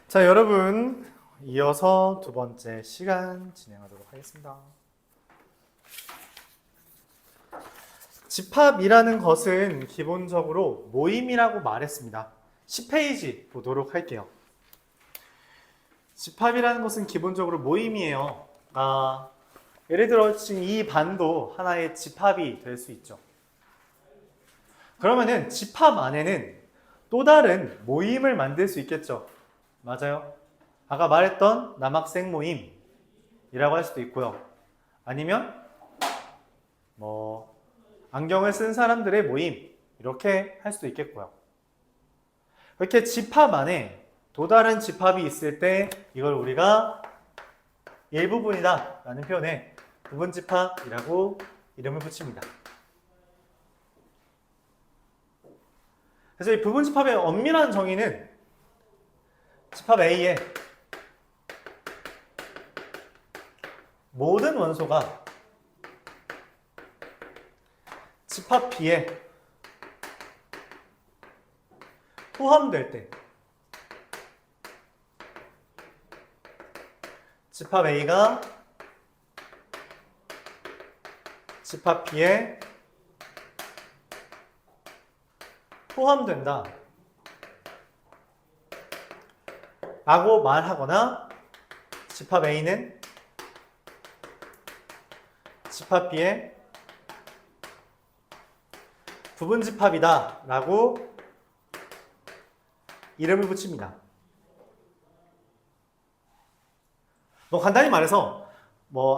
자, 여러분, 이어서 두 번째 시간 진행하도록 하겠습니다. 집합이라는 것은 기본적으로 모임이라고 말했습니다. 10페이지 보도록 할게요. 집합이라는 것은 기본적으로 모임이에요. 예를 들어 지금 이 반도 하나의 집합이 될 수 있죠. 그러면은 집합 안에는 또 다른 모임을 만들 수 있겠죠. 맞아요. 아까 말했던 남학생 모임이라고 할 수도 있고요. 아니면 안경을 쓴 사람들의 모임 이렇게 할 수도 있겠고요. 이렇게 집합 안에 또 다른 집합이 있을 때 이걸 우리가 일부분이다 라는 표현에 부분집합이라고 이름을 붙입니다. 그래서 이 부분집합의 엄밀한 정의는 집합 A의 모든 원소가 집합 B에 포함될 때 집합 A가 집합 B에 포함된다 라고 말하거나 집합 A는 집합 B의 부분집합이다 라고 이름을 붙입니다. 간단히 말해서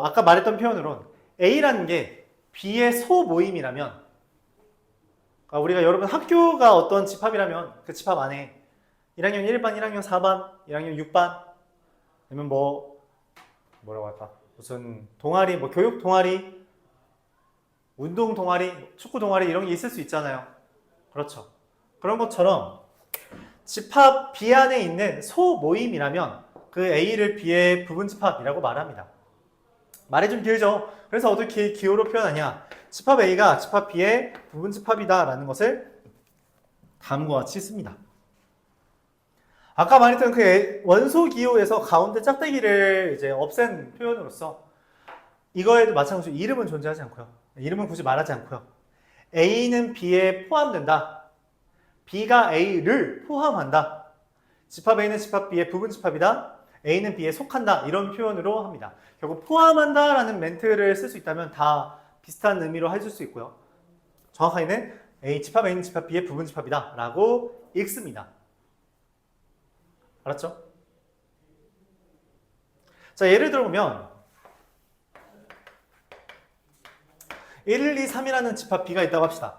아까 말했던 표현으론 A라는 게 B의 소모임이라면, 우리가 여러분 학교가 어떤 집합이라면 그 집합 안에 1학년 1반, 1학년 4반, 1학년 6반, 아니면 뭐라고 할까? 무슨 동아리, 교육 동아리, 운동 동아리, 축구 동아리 이런 게 있을 수 있잖아요. 그렇죠. 그런 것처럼 집합 B 안에 있는 소모임이라면 그 A를 B의 부분집합이라고 말합니다. 말이 좀 길죠? 그래서 어떻게 기호로 표현하냐? 집합 A가 집합 B의 부분집합이다 라는 것을 다음과 같이 씁니다. 아까 말했던 그 원소 기호에서 가운데 짝대기를 이제 없앤 표현으로서 이거에도 마찬가지로 이름은 존재하지 않고요. 이름은 굳이 말하지 않고요. A는 B에 포함된다. B가 A를 포함한다. 집합 A는 집합 B의 부분집합이다. A는 B에 속한다. 이런 표현으로 합니다. 결국 포함한다 라는 멘트를 쓸 수 있다면 다 비슷한 의미로 해줄 수 있고요. 정확하게는 집합 A는 집합 B의 부분집합이다 라고 읽습니다. 알았죠? 자, 예를 들어보면 1, 2, 3이라는 집합 B가 있다고 합시다.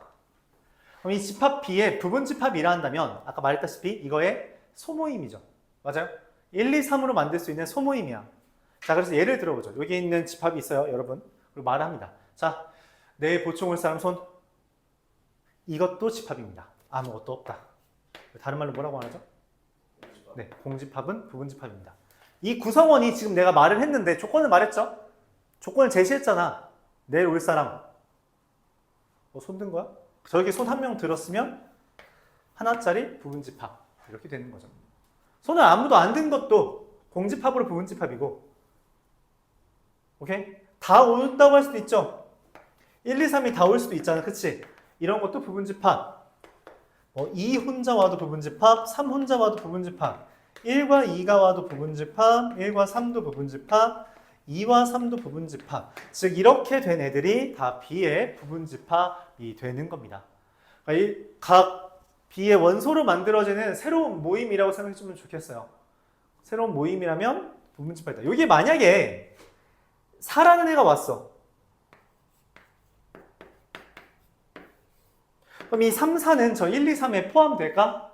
그럼 이 집합 B의 부분집합이라 한다면 아까 말했다시피 이거의 소모임이죠. 맞아요? 1, 2, 3으로 만들 수 있는 소모임이야. 자, 그래서 예를 들어보죠. 여기 있는 집합이 있어요, 여러분. 그리고 말을 합니다. 자, 내 보충 올 사람 손. 이것도 집합입니다. 아무것도 없다. 다른 말로 뭐라고 하죠? 네, 공집합은 부분집합입니다. 이 구성원이 지금 내가 말을 했는데 조건을 말했죠? 조건을 제시했잖아. 내일 올 사람. 손 든 거야? 저렇게 손 한 명 들었으면 하나짜리 부분집합. 이렇게 되는 거죠. 손을 아무도 안 든 것도 공집합으로 부분집합이고, 오케이? 다 온다고 할 수도 있죠? 1, 2, 3이 다 올 수도 있잖아. 그치? 이런 것도 부분집합. 2 혼자 와도 부분집합, 3 혼자 와도 부분집합, 1과 2가 와도 부분집합, 1과 3도 부분집합, 2와 3도 부분집합. 즉 이렇게 된 애들이 다 B의 부분집합이 되는 겁니다. 그러니까 각 B의 원소로 만들어지는 새로운 모임이라고 생각해 주면 좋겠어요. 새로운 모임이라면 부분집합이다. 이게 만약에 4라는 애가 왔어. 그럼 이 3, 4는 저 1, 2, 3에 포함될까?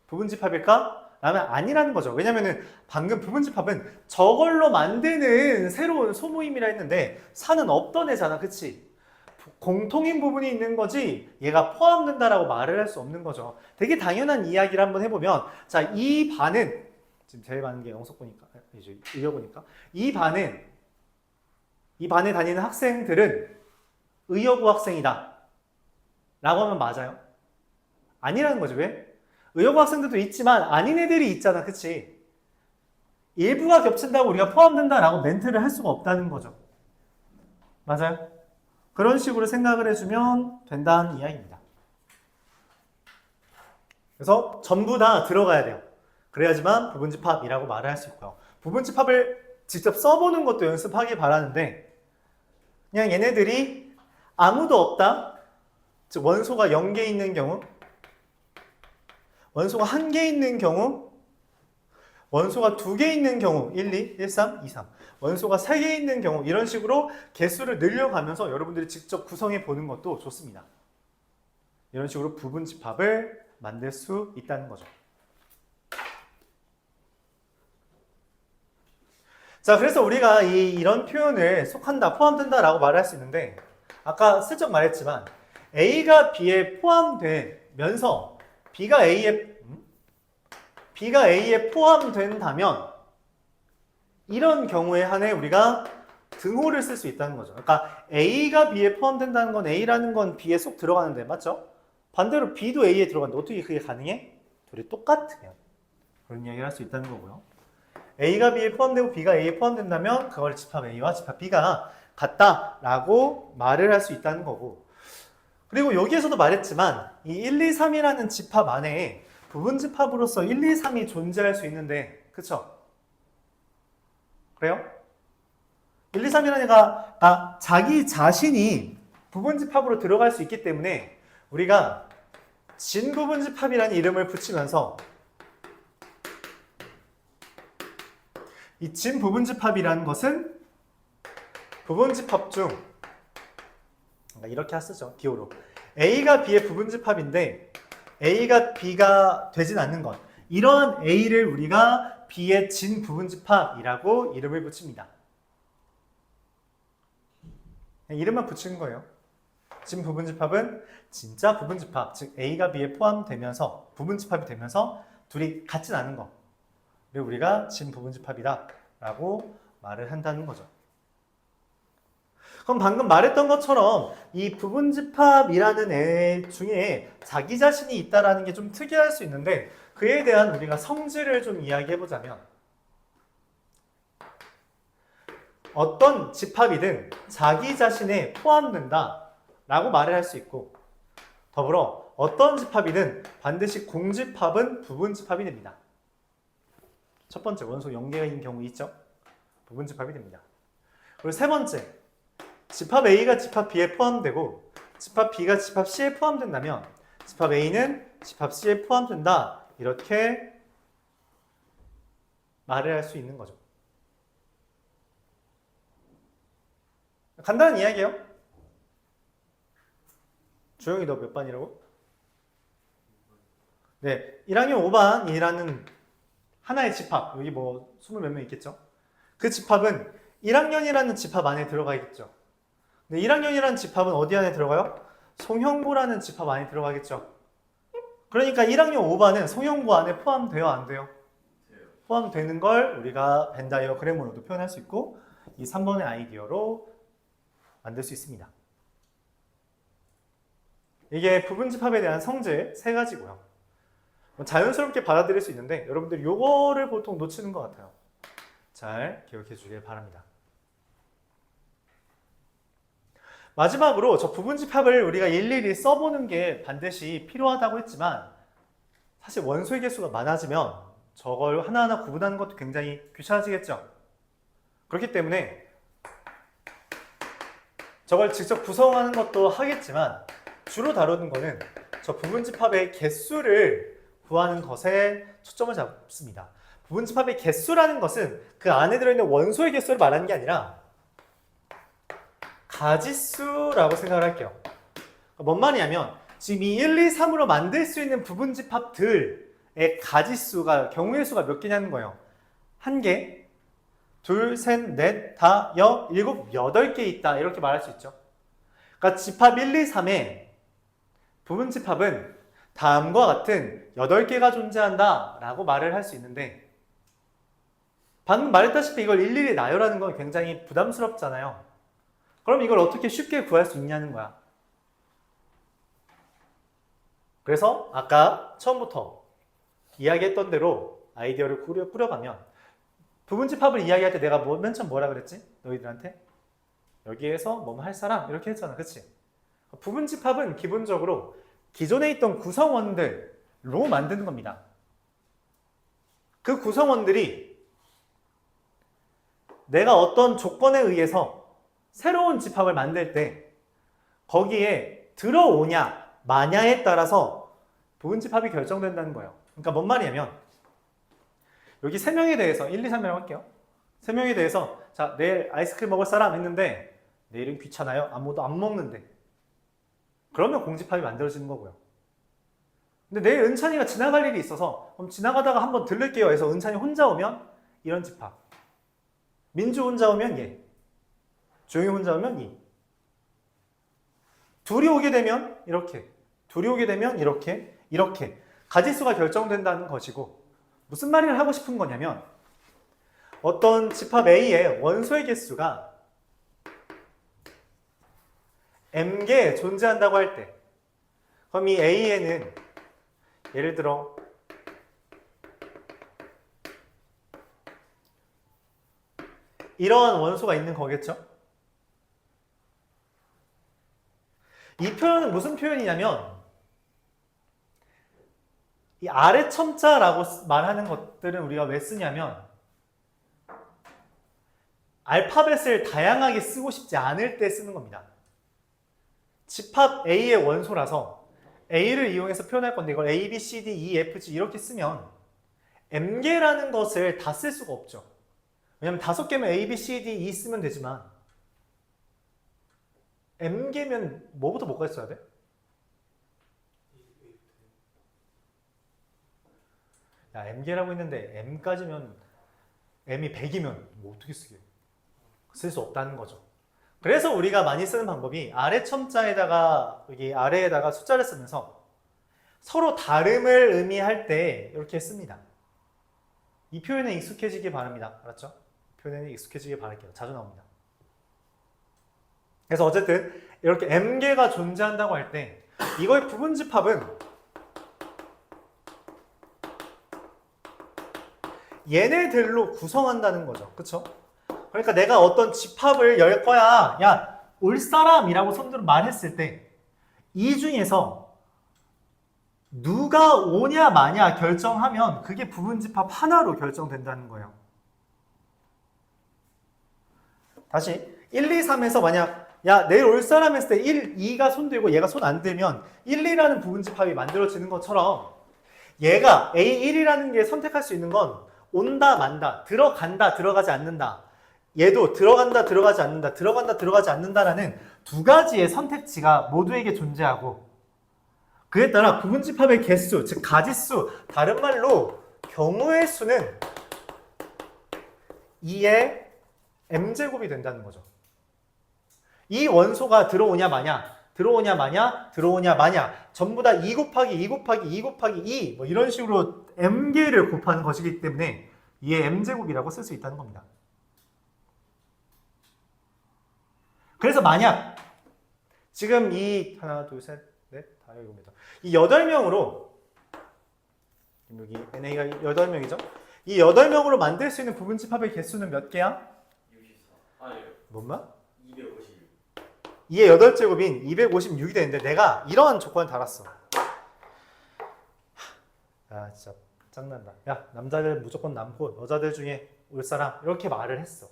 부분집합일까? 라면 아니라는 거죠. 왜냐면은 방금 부분집합은 저걸로 만드는 새로운 소모임이라 했는데 4는 없던 애잖아. 그치? 공통인 부분이 있는 거지 얘가 포함된다라고 말을 할 수 없는 거죠. 되게 당연한 이야기를 한번 해보면 자, 이 반은 지금 제일 많은 게 영석보니까 이제 의여보니까 이 반에 다니는 학생들은 의여고 학생이다 라고 하면 맞아요? 아니라는 거죠. 왜? 의여고 학생들도 있지만 아닌 애들이 있잖아. 그치? 일부가 겹친다고 우리가 포함된다라고 멘트를 할 수가 없다는 거죠. 맞아요? 그런 식으로 생각을 해주면 된다는 이야기입니다. 그래서 전부 다 들어가야 돼요. 그래야지만 부분집합이라고 말을 할 수 있고요. 부분집합을 직접 써보는 것도 연습하길 바라는데 그냥 얘네들이 아무도 없다, 즉 원소가 0개 있는 경우, 원소가 1개 있는 경우, 원소가 2개 있는 경우 1, 2, 1, 3, 2, 3, 원소가 3개 있는 경우 이런 식으로 개수를 늘려가면서 여러분들이 직접 구성해 보는 것도 좋습니다. 이런 식으로 부분집합을 만들 수 있다는 거죠. 자, 그래서 우리가 이런 표현을 속한다, 포함된다 라고 말할 수 있는데 아까 슬쩍 말했지만 A가 B에 포함되면서 B가 A에 포함된다면 이런 경우에 한해 우리가 등호를 쓸 수 있다는 거죠. 그러니까 A가 B에 포함된다는 건 A라는 건 B에 쏙 들어가는데 맞죠? 반대로 B도 A에 들어가는데 어떻게 그게 가능해? 둘이 똑같으면 그런 이야기를 할 수 있다는 거고요. A가 B에 포함되고 B가 A에 포함된다면 그걸 집합 A와 집합 B가 같다라고 말을 할 수 있다는 거고, 그리고 여기에서도 말했지만 이 1, 2, 3이라는 집합 안에 부분집합으로서 1, 2, 3이 존재할 수 있는데 그쵸? 그래요? 1, 2, 3이라는 애가 자기 자신이 부분집합으로 들어갈 수 있기 때문에 우리가 진부분집합이라는 이름을 붙이면서 이 진부분집합이라는 것은 부분집합 중 이렇게 쓰죠. 기호로 A가 B의 부분집합인데 A가 B가 되진 않는 것, 이러한 A를 우리가 B의 진부분집합이라고 이름을 붙입니다. 이름만 붙이는 거예요. 진부분집합은 진짜 부분집합, 즉 A가 B에 포함되면서 부분집합이 되면서 둘이 같진 않은 거, 그리고 우리가 진부분집합이다 라고 말을 한다는 거죠. 그럼 방금 말했던 것처럼 이 부분집합이라는 애 중에 자기 자신이 있다라는 게 좀 특이할 수 있는데 그에 대한 우리가 성질을 좀 이야기해보자면 어떤 집합이든 자기 자신에 포함된다 라고 말을 할 수 있고, 더불어 어떤 집합이든 반드시 공집합은 부분집합이 됩니다. 첫 번째, 원소 0개인 경우 있죠? 부분집합이 됩니다. 그리고 세 번째, 집합 A가 집합 B에 포함되고 집합 B가 집합 C에 포함된다면 집합 A는 집합 C에 포함된다, 이렇게 말을 할 수 있는 거죠. 간단한 이야기예요. 주영이 너 몇 반이라고? 네, 1학년 5반이라는 하나의 집합, 여기 뭐 20 몇 명 있겠죠? 그 집합은 1학년이라는 집합 안에 들어가 있겠죠. 근데 1학년이라는 집합은 어디 안에 들어가요? 송형부라는 집합 안에 들어가겠죠. 그러니까 1학년 5반은 송형부 안에 포함돼요, 안 돼요? 포함되는 걸 우리가 벤 다이어그램으로도 표현할 수 있고 이 3번의 아이디어로 만들 수 있습니다. 이게 부분집합에 대한 성질 세 가지고요. 자연스럽게 받아들일 수 있는데 여러분들 요거를 보통 놓치는 것 같아요. 잘 기억해 주길 바랍니다. 마지막으로 저 부분집합을 우리가 일일이 써보는 게 반드시 필요하다고 했지만 사실 원소의 개수가 많아지면 저걸 하나하나 구분하는 것도 굉장히 귀찮아지겠죠. 그렇기 때문에 저걸 직접 구성하는 것도 하겠지만 주로 다루는 거는 저 부분집합의 개수를 구하는 것에 초점을 잡습니다. 부분집합의 개수라는 것은 그 안에 들어있는 원소의 개수를 말하는 게 아니라 가지수라고 생각을 할게요. 뭔 말이냐면 지금 이 1, 2, 3으로 만들 수 있는 부분집합들의 가지수가, 경우의 수가 몇 개냐는 거예요. 1개, 둘, 셋, 넷, 다, 여, 일곱, 8개 있다, 이렇게 말할 수 있죠. 그러니까 집합 1, 2, 3의 부분집합은 다음과 같은 8개가 존재한다 라고 말을 할 수 있는데 방금 말했다시피 이걸 일일이 나열하는 건 굉장히 부담스럽잖아요. 그럼 이걸 어떻게 쉽게 구할 수 있냐는 거야. 그래서 아까 처음부터 이야기했던 대로 아이디어를 꾸려가면 부분집합을 이야기할 때 내가 맨 처음 뭐라 그랬지? 너희들한테? 여기에서 뭐 할 사람? 이렇게 했잖아. 그치? 부분집합은 기본적으로 기존에 있던 구성원들로 만드는 겁니다. 그 구성원들이 내가 어떤 조건에 의해서 새로운 집합을 만들 때 거기에 들어오냐 마냐에 따라서 부분집합이 결정된다는 거예요. 그러니까 뭔 말이냐면 여기 3명에 대해서 1, 2, 3이라고 할게요. 3명에 대해서 자 내일 아이스크림 먹을 사람 했는데 내일은 귀찮아요. 아무도 안 먹는데 그러면 공집합이 만들어지는 거고요. 근데 내일 은찬이가 지나갈 일이 있어서 그럼 지나가다가 한번 들를게요 해서 은찬이 혼자 오면 이런 집합. 민주 혼자 오면 얘. 조용히 혼자 오면 이. 둘이 오게 되면 이렇게. 둘이 오게 되면 이렇게. 이렇게. 가지수가 결정된다는 것이고 무슨 말을 하고 싶은 거냐면 어떤 집합 A의 원소의 개수가 M개 존재한다고 할 때 그럼 이 A에는 예를 들어 이러한 원소가 있는 거겠죠? 이 표현은 무슨 표현이냐면 이 아래 첨자라고 말하는 것들은 우리가 왜 쓰냐면 알파벳을 다양하게 쓰고 싶지 않을 때 쓰는 겁니다. 집합 A의 원소라서 A를 이용해서 표현할 건데 이걸 A, B, C, D, E, F, G 이렇게 쓰면 M개라는 것을 다 쓸 수가 없죠. 왜냐면 5개면 A, B, C, D, E 쓰면 되지만 M개면 뭐부터 뭐까지 써야 돼? 야, M개라고 했는데 M까지면 M이 100이면 뭐 어떻게 쓰게? 쓸 수 없다는 거죠. 그래서 우리가 많이 쓰는 방법이 아래 첨자에다가 여기 아래에다가 숫자를 쓰면서 서로 다름을 의미할 때 이렇게 씁니다. 이 표현에 익숙해지길 바랍니다. 알았죠? 표현에 익숙해지길 바랄게요. 자주 나옵니다. 그래서 어쨌든 이렇게 M개가 존재한다고 할 때 이거의 부분집합은 얘네들로 구성한다는 거죠. 그쵸? 그러니까 내가 어떤 집합을 열 거야. 야, 올 사람이라고 손들어 말했을 때 이 중에서 누가 오냐 마냐 결정하면 그게 부분집합 하나로 결정된다는 거예요. 다시 1, 2, 3에서 만약 야 내일 올 사람 했을 때 1, 2가 손 들고 얘가 손 안 들면 1, 2라는 부분집합이 만들어지는 것처럼 얘가 A1이라는 게 선택할 수 있는 건 온다 만다, 들어간다 들어가지 않는다. 얘도 들어간다 들어가지 않는다, 들어간다 들어가지 않는다라는 두 가지의 선택지가 모두에게 존재하고 그에 따라 부분집합의 개수, 즉 가지수, 다른 말로 경우의 수는 2의 m제곱이 된다는 거죠. 이 원소가 들어오냐 마냐, 들어오냐 마냐, 들어오냐 마냐 전부 다 2 곱하기 2 곱하기 2 곱하기 2 뭐 이런 식으로 m개를 곱하는 것이기 때문에 2의 m제곱이라고 쓸 수 있다는 겁니다. 그래서 만약 지금 이 하나 둘 셋 넷 다 여기입니다. 이 8명으로 여기 NA가 8명이죠. 이 8명으로 만들 수 있는 부분집합의 개수는 몇 개야? 64. 아니요. 뭔 말? 256. 2의 8제곱인 256이 되는데 내가 이러한 조건을 달았어. 야 진짜 짱난다. 야 남자들 무조건 남고 여자들 중에 올 사람 이렇게 말을 했어.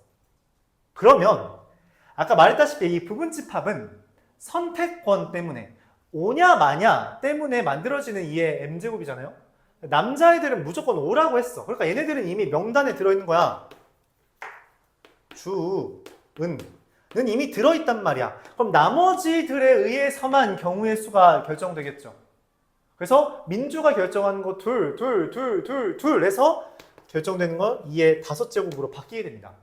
그러면 아까 말했다시피 이 부분집합은 선택권 때문에 오냐 마냐 때문에 만들어지는 2의 m제곱이잖아요. 남자애들은 무조건 오라고 했어. 그러니까 얘네들은 이미 명단에 들어있는 거야. 주, 은 이미 들어있단 말이야. 그럼 나머지들에 의해서만 경우의 수가 결정되겠죠. 그래서 민주가 결정하는 거 둘 해서 결정되는 건 2의 5제곱으로 바뀌게 됩니다.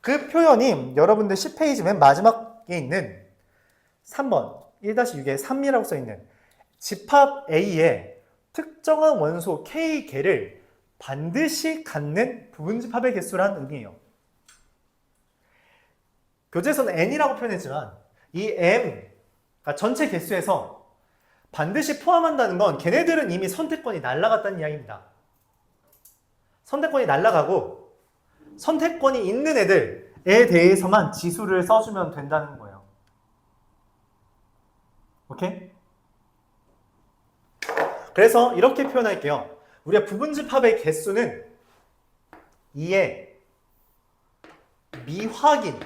그 표현이 여러분들 10페이지 맨 마지막에 있는 3번 1-6에 3이라고 써있는 집합 A의 특정한 원소 K개를 반드시 갖는 부분집합의 개수라는 의미예요. 교재에서는 N이라고 표현했지만 이 M, 그러니까 전체 개수에서 반드시 포함한다는 건 걔네들은 이미 선택권이 날아갔다는 이야기입니다. 선택권이 날아가고 선택권이 있는 애들에 대해서만 지수를 써주면 된다는 거예요. 오케이? 그래서 이렇게 표현할게요. 우리가 부분집합의 개수는 2의 미확인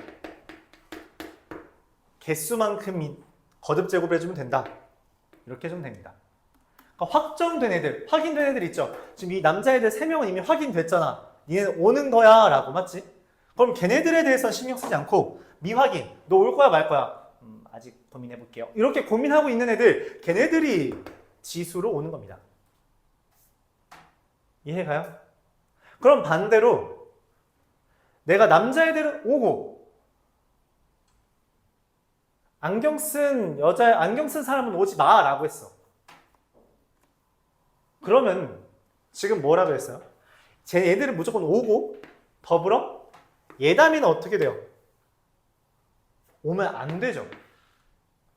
개수만큼 거듭제곱을 해주면 된다. 이렇게 해주면 됩니다. 그러니까 확정된 애들, 확인된 애들 있죠? 지금 이 남자애들 3명은 이미 확인됐잖아. 니네는 오는 거야 라고, 맞지? 그럼 걔네들에 대해서 신경 쓰지 않고 미확인, 너 올 거야 말 거야? 아직 고민해 볼게요. 이렇게 고민하고 있는 애들, 걔네들이 지수로 오는 겁니다. 이해가요? 그럼 반대로 내가 남자애들은 오고 안경 쓴 사람은 오지 마 라고 했어. 그러면 지금 뭐라고 했어요? 쟤 애들은 무조건 오고 더불어 예담이는 어떻게 돼요? 오면 안 되죠.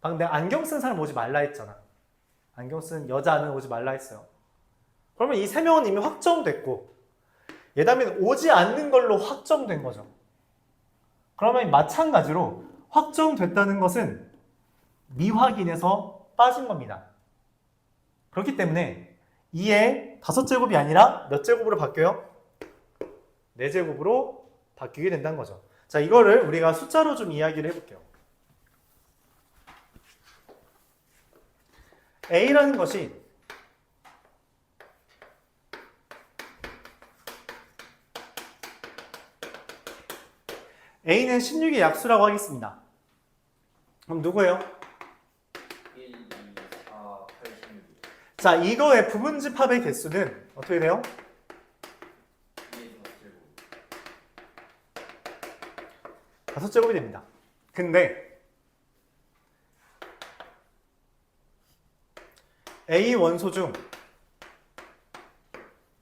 방금 내가 안경 쓴 사람 오지 말라 했잖아. 안경 쓴 여자는 오지 말라 했어요. 그러면 이 3명은 이미 확정됐고 예담이는 오지 않는 걸로 확정된 거죠. 그러면 마찬가지로 확정됐다는 것은 미확인에서 빠진 겁니다. 그렇기 때문에 2의 5제곱이 아니라 몇 제곱으로 바뀌어요? 4제곱으로 바뀌게 된다는 거죠. 자, 이거를 우리가 숫자로 좀 이야기를 해볼게요. A라는 것이 A는 16의 약수라고 하겠습니다. 그럼 누구예요? 1, 2, 4, 8, 16. 자, 이거의 부분집합의 개수는 어떻게 돼요? 2의 5제곱. 5제곱이 됩니다. 근데 A 원소 중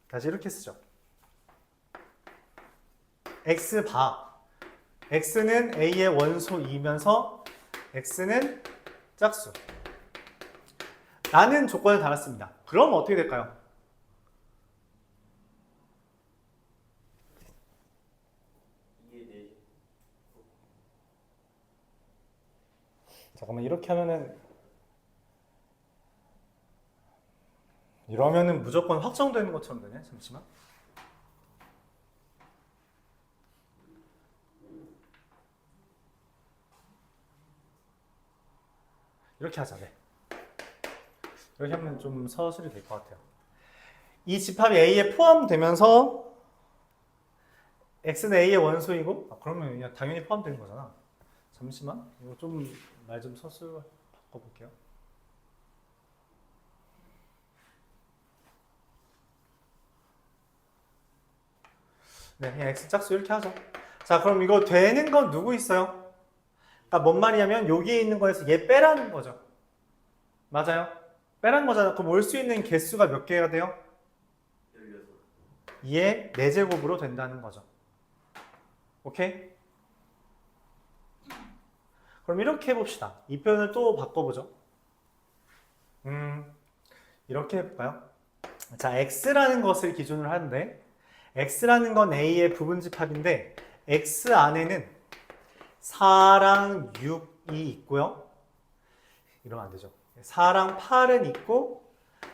다시 이렇게 쓰죠. X바 X는 A의 원소이면서 X는 짝수 라는 조건을 달았습니다. 그럼 어떻게 될까요? 잠깐만, 이렇게 하면은 이러면은 무조건 확정되는 것처럼 되네. 잠시만. 이렇게 하자. 네. 이렇게 하면 좀 서술이 될 것 같아요. 이 집합이 A에 포함되면서 X는 A의 원소이고, 그러면 그냥 당연히 포함되는 거잖아. 잠시만. 이거 좀 말 좀 서술 바꿔볼게요. 네, 그냥 X 짝수 이렇게 하죠. 자, 그럼 이거 되는 건 누구 있어요? 그러니까 뭔 말이냐면 여기에 있는 거에서 얘 빼라는 거죠. 맞아요? 빼라는 거잖아. 그럼 올 수 있는 개수가 몇 개가 돼요? 16. 2의 4제곱으로 된다는 거죠. 오케이? 그럼 이렇게 해봅시다. 이 표현을 또 바꿔보죠. 이렇게 해볼까요? 자, X라는 것을 기준으로 하는데 X라는 건 A의 부분집합인데 X 안에는 4랑 6이 있고요. 이러면 안 되죠. 4랑 8은 있고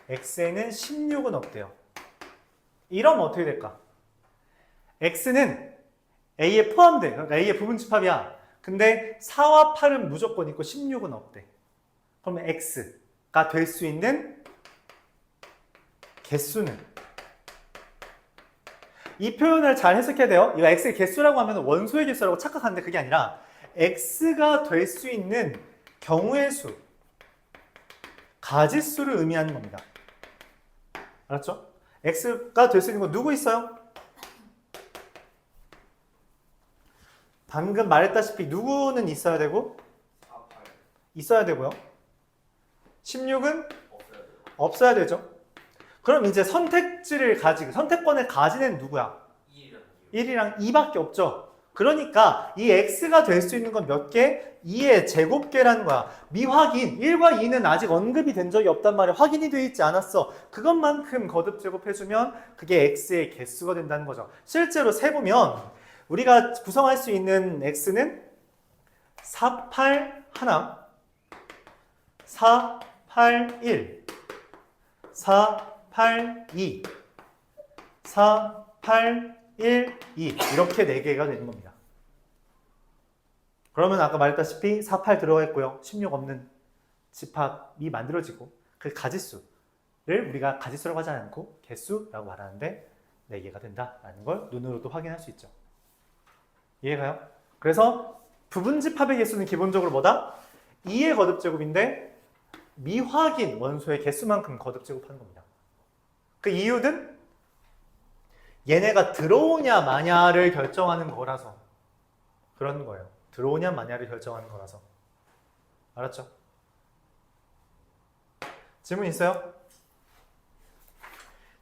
X에는 16은 없대요. 이러면 어떻게 될까? X는 A에 포함돼. 그러니까 A의 부분집합이야. 근데 4와 8은 무조건 있고 16은 없대. 그러면 X가 될 수 있는 개수는, 이 표현을 잘 해석해야 돼요. 이거 X의 개수라고 하면 원소의 개수라고 착각하는데 그게 아니라 X가 될 수 있는 경우의 수, 가지수를 의미하는 겁니다. 알았죠? X가 될 수 있는 거 누구 있어요? 방금 말했다시피 누구는 있어야 되고 4, 8. 있어야 되고요. 16은 없어야 돼요. 없어야 되죠. 그럼 이제 선택지를 가지고 선택권을 가진 애는 누구야? 1이랑 2. 1이랑 2밖에 없죠. 그러니까 이 x가 될 수 있는 건 몇 개? 2의 제곱계라는 거야. 미확인 1과 2는 아직 언급이 된 적이 없단 말이야. 확인이 되어 있지 않았어. 그것만큼 거듭 제곱해주면 그게 x의 개수가 된다는 거죠. 실제로 세보면 우리가 구성할 수 있는 x는 4, 8, 하나, 4, 8, 1, 4, 8, 2, 4, 8, 1, 2 이렇게 4개가 되는 겁니다. 그러면 아까 말했다시피 4, 8 들어가 있고요. 16 없는 집합이 만들어지고 그 가지수를 우리가 가지수라고 하지 않고 개수라고 말하는데 4개가 된다라는 걸 눈으로도 확인할 수 있죠. 이해가요? 그래서 부분집합의 개수는 기본적으로 뭐다? 2의 거듭제곱인데 미확인 원소의 개수만큼 거듭제곱하는 겁니다. 그 이유는 얘네가 들어오냐 마냐를 결정하는 거라서 그런 거예요. 들어오냐 마냐를 결정하는 거라서. 알았죠? 질문 있어요?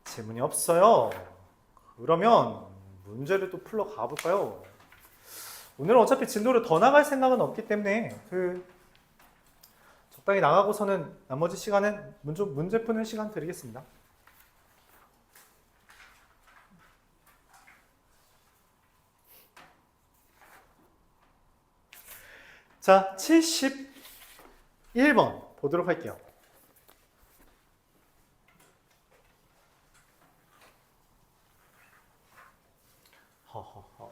질문이 없어요. 그러면 문제를 또 풀러 가볼까요? 오늘은 어차피 진도를 더 나갈 생각은 없기 때문에 적당히 나가고서는 나머지 시간은 문제 푸는 시간 드리겠습니다. 자, 71번 보도록 할게요. 허허허.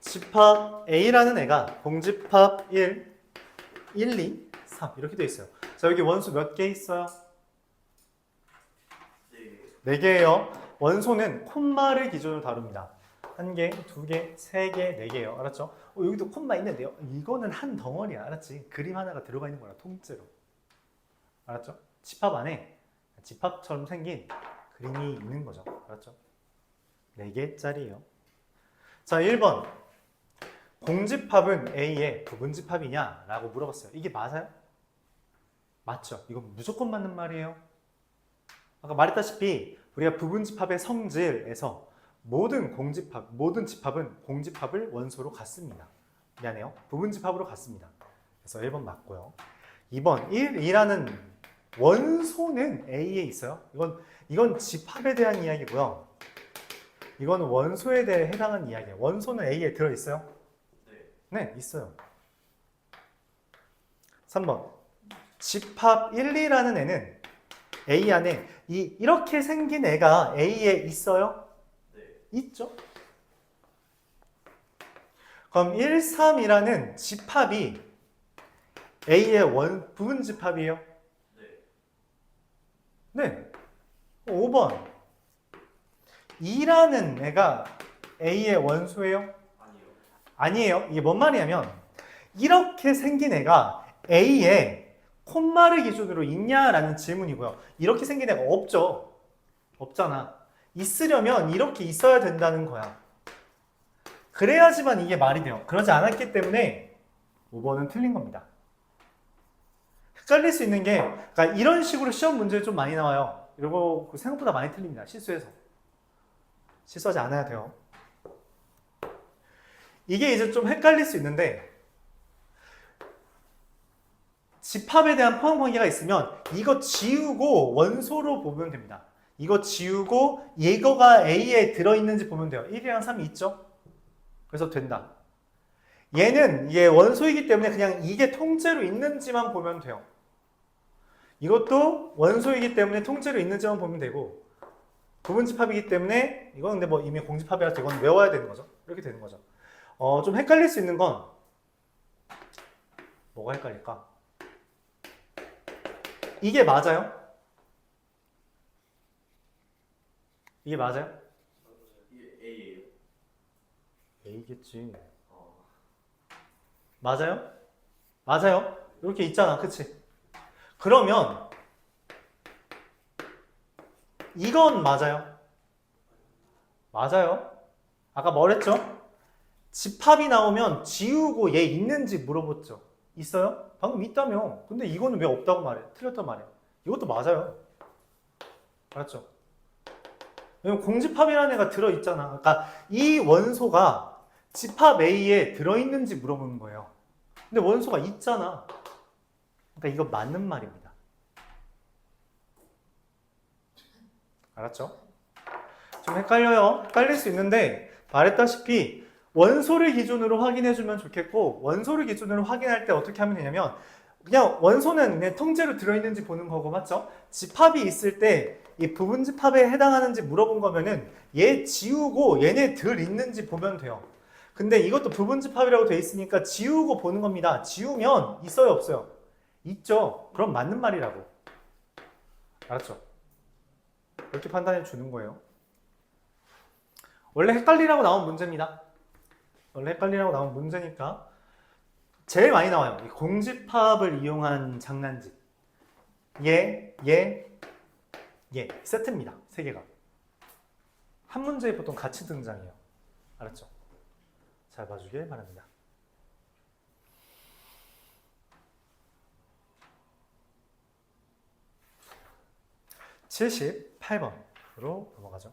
집합 A라는 애가 공집합 1, 2, 3 이렇게 돼 있어요. 자, 여기 원소 몇 개 있어요? 4개예요. 원소는 콤마를 기준으로 다룹니다. 1개, 2개, 3개, 4개예요. 알았죠? 여기도 콤마 있는데요. 이거는 한 덩어리야. 알았지? 그림 하나가 들어가 있는 거야. 통째로. 알았죠? 집합 안에 집합처럼 생긴 그림이 있는 거죠. 알았죠? 4개짜리예요. 자, 1번. 공집합은 A의 부분집합이냐? 라고 물어봤어요. 이게 맞아요? 맞죠? 이건 무조건 맞는 말이에요. 아까 말했다시피 우리가 부분집합의 성질에서 모든 집합은 공집합을 원소로 갖습니다. 미안해요. 부분집합으로 갖습니다. 그래서 1번 맞고요. 2번 1이라는 원소는 A에 있어요. 이건 집합에 대한 이야기고요. 이건 원소에 대해 해당하는 이야기예요. 원소는 A에 들어있어요? 네, 있어요. 3번 집합 1, 2라는 애는 A 안에 이렇게 생긴 애가 A에 있어요? 네. 있죠? 그럼 1, 3이라는 집합이 A의 부분 집합이에요? 네. 네. 5번 2라는 애가 A의 원소예요? 아니에요. 이게 뭔 말이냐면 이렇게 생긴 애가 A에 콤마를 기준으로 있냐라는 질문이고요. 이렇게 생긴 애가 없죠. 없잖아. 있으려면 이렇게 있어야 된다는 거야. 그래야지만 이게 말이 돼요. 그러지 않았기 때문에 5번은 틀린 겁니다. 헷갈릴 수 있는 게 그러니까 이런 식으로 시험 문제 좀 많이 나와요. 이거 생각보다 많이 틀립니다. 실수해서. 실수하지 않아야 돼요. 이게 이제 좀 헷갈릴 수 있는데 집합에 대한 포함 관계가 있으면 이거 지우고 원소로 보면 됩니다. 이거 지우고 이거가 A에 들어있는지 보면 돼요. 1이랑 3이 있죠? 그래서 된다. 얘는 얘 원소이기 때문에 그냥 이게 통째로 있는지만 보면 돼요. 이것도 원소이기 때문에 통째로 있는지만 보면 되고 부분집합이기 때문에 이건 근데 뭐 이미 공집합이라서 이건 외워야 되는 거죠. 이렇게 되는 거죠. 좀 헷갈릴 수 있는 건 뭐가 헷갈릴까? 이게 맞아요? 이게 맞아요? 이게 A예요? A겠지. 맞아요? 맞아요? 이렇게 있잖아, 그치? 그러면 이건 맞아요? 맞아요? 아까 뭐랬죠? 집합이 나오면 지우고 얘 있는지 물어봤죠. 있어요? 방금 있다며. 근데 이거는 왜 없다고 말해? 틀렸단 말이야. 이것도 맞아요. 알았죠? 왜냐면 공집합이라는 애가 들어있잖아. 그러니까 이 원소가 집합 A에 들어있는지 물어보는 거예요. 근데 원소가 있잖아. 그러니까 이거 맞는 말입니다. 알았죠? 좀 헷갈려요. 헷갈릴 수 있는데 말했다시피 원소를 기준으로 확인해주면 좋겠고 원소를 기준으로 확인할 때 어떻게 하면 되냐면 그냥 원소는 그냥 통째로 들어있는지 보는 거고 맞죠? 집합이 있을 때 이 부분 집합에 해당하는지 물어본 거면은 얘 지우고 얘네 들 있는지 보면 돼요. 근데 이것도 부분 집합이라고 돼 있으니까 지우고 보는 겁니다. 지우면 있어요 없어요? 있죠. 그럼 맞는 말이라고. 알았죠? 이렇게 판단해 주는 거예요. 원래 헷갈리라고 나온 문제입니다. 원래 헷갈리라고 나온 문제니까 제일 많이 나와요. 이 공집합을 이용한 장난집. 얘 세트입니다. 세 개가. 한 문제에 보통 같이 등장해요. 알았죠? 잘 봐주길 바랍니다. (78번으로) 넘어가죠.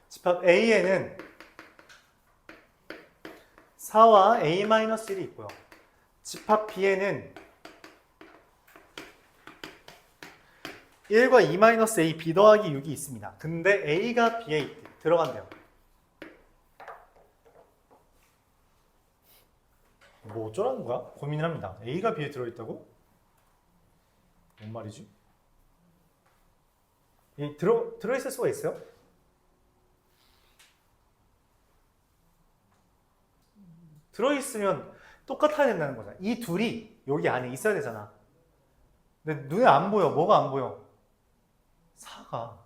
집합 A에는 4와 A-1이 있고요. 집합 B에는 1과 2-A B 더하기 6이 있습니다. 근데 A가 B에 들어간대요. 뭐 어쩌라는 거야? 고민을 합니다. A가 B에 들어있다고? 뭔 말이지? 들어있을 수가 있어요? 들어있으면 똑같아야 된다는 거잖아. 이 둘이 여기 안에 있어야 되잖아. 근데 눈에 안 보여. 뭐가 안 보여? 4가.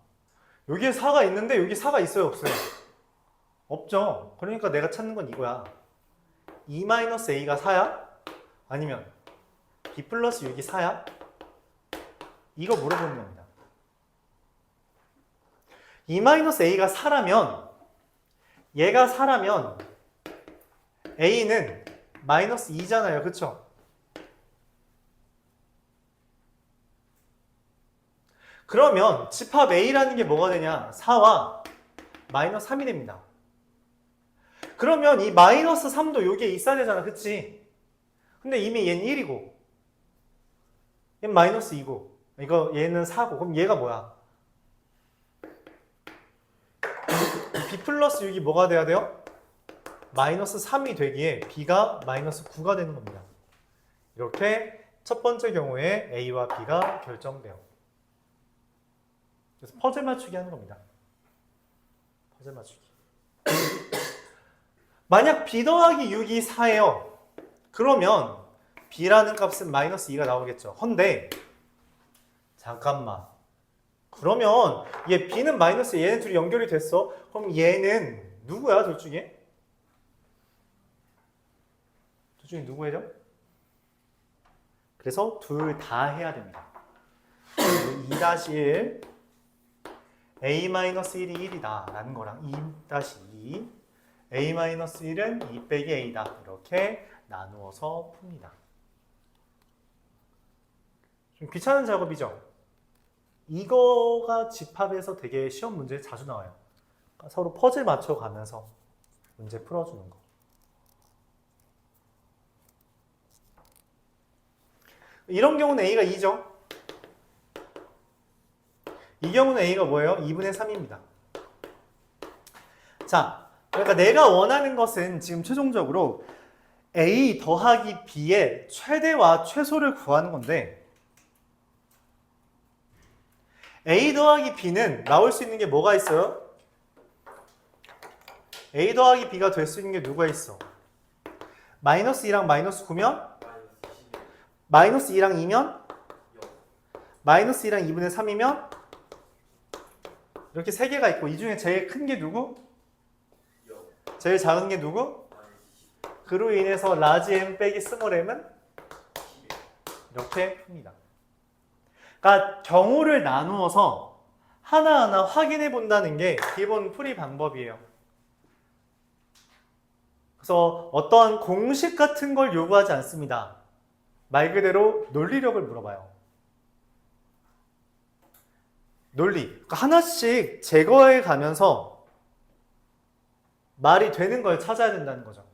여기에 4가 있는데 여기 4가 있어요? 없어요? 없죠. 그러니까 내가 찾는 건 이거야. 2-A가 4야? 아니면 B 플러스 6이 4야? 이거 물어보는 겁니다. 2-A가 4라면 얘가 4라면 A는 마이너스 2잖아요. 그쵸? 그러면 집합 A라는 게 뭐가 되냐? 4와 마이너스 3이 됩니다. 그러면 이 마이너스 3도 여기에 있어야 되잖아. 그치? 근데 이미 얘는 1이고 얘는 마이너스 2고 얘는 4고 그럼 얘가 뭐야? B 플러스 6이 뭐가 돼야 돼요? 마이너스 3이 되기에 B가 마이너스 9가 되는 겁니다. 이렇게 첫 번째 경우에 A와 B가 결정돼요. 그래서 퍼즐 맞추기 하는 겁니다. 퍼즐 맞추기. 만약 B 더하기 6이 4예요. 그러면 B라는 값은 마이너스 2가 나오겠죠. 헌데 잠깐만. 그러면 얘 B는 마이너스 얘네 둘이 연결이 됐어. 그럼 얘는 누구야 둘 중에? 둘 중에 누구예요? 그래서 둘 다 해야 됩니다. 2-1 A-1이 1이다 라는 거랑 2-2 A-1은 2 빼기 A다 이렇게 나누어서 풉니다. 좀 귀찮은 작업이죠? 이거가 집합에서 되게 시험 문제에 자주 나와요. 그러니까 서로 퍼즐 맞춰가면서 문제 풀어주는 거. 이런 경우는 A가 2죠. 이 경우는 A가 뭐예요? 2분의 3입니다. 자, 그러니까 내가 원하는 것은 지금 최종적으로 A 더하기 B의 최대와 최소를 구하는 건데 A 더하기 B는 나올 수 있는 게 뭐가 있어요? A 더하기 B가 될 수 있는 게 누가 있어? 마이너스 2랑 마이너스 9면? 마이너스 2랑 2면? 마이너스 2랑 2분의 3이면? 이렇게 세 개가 있고 이 중에 제일 큰 게 누구? 제일 작은 게 누구? 그로 인해서 라지 m 빼기 스몰 m은 이렇게 풉니다. 그러니까 경우를 나누어서 하나하나 확인해 본다는 게 기본 풀이 방법이에요. 그래서 어떠한 공식 같은 걸 요구하지 않습니다. 말 그대로 논리력을 물어봐요. 논리. 그러니까 하나씩 제거해 가면서 말이 되는 걸 찾아야 된다는 거죠.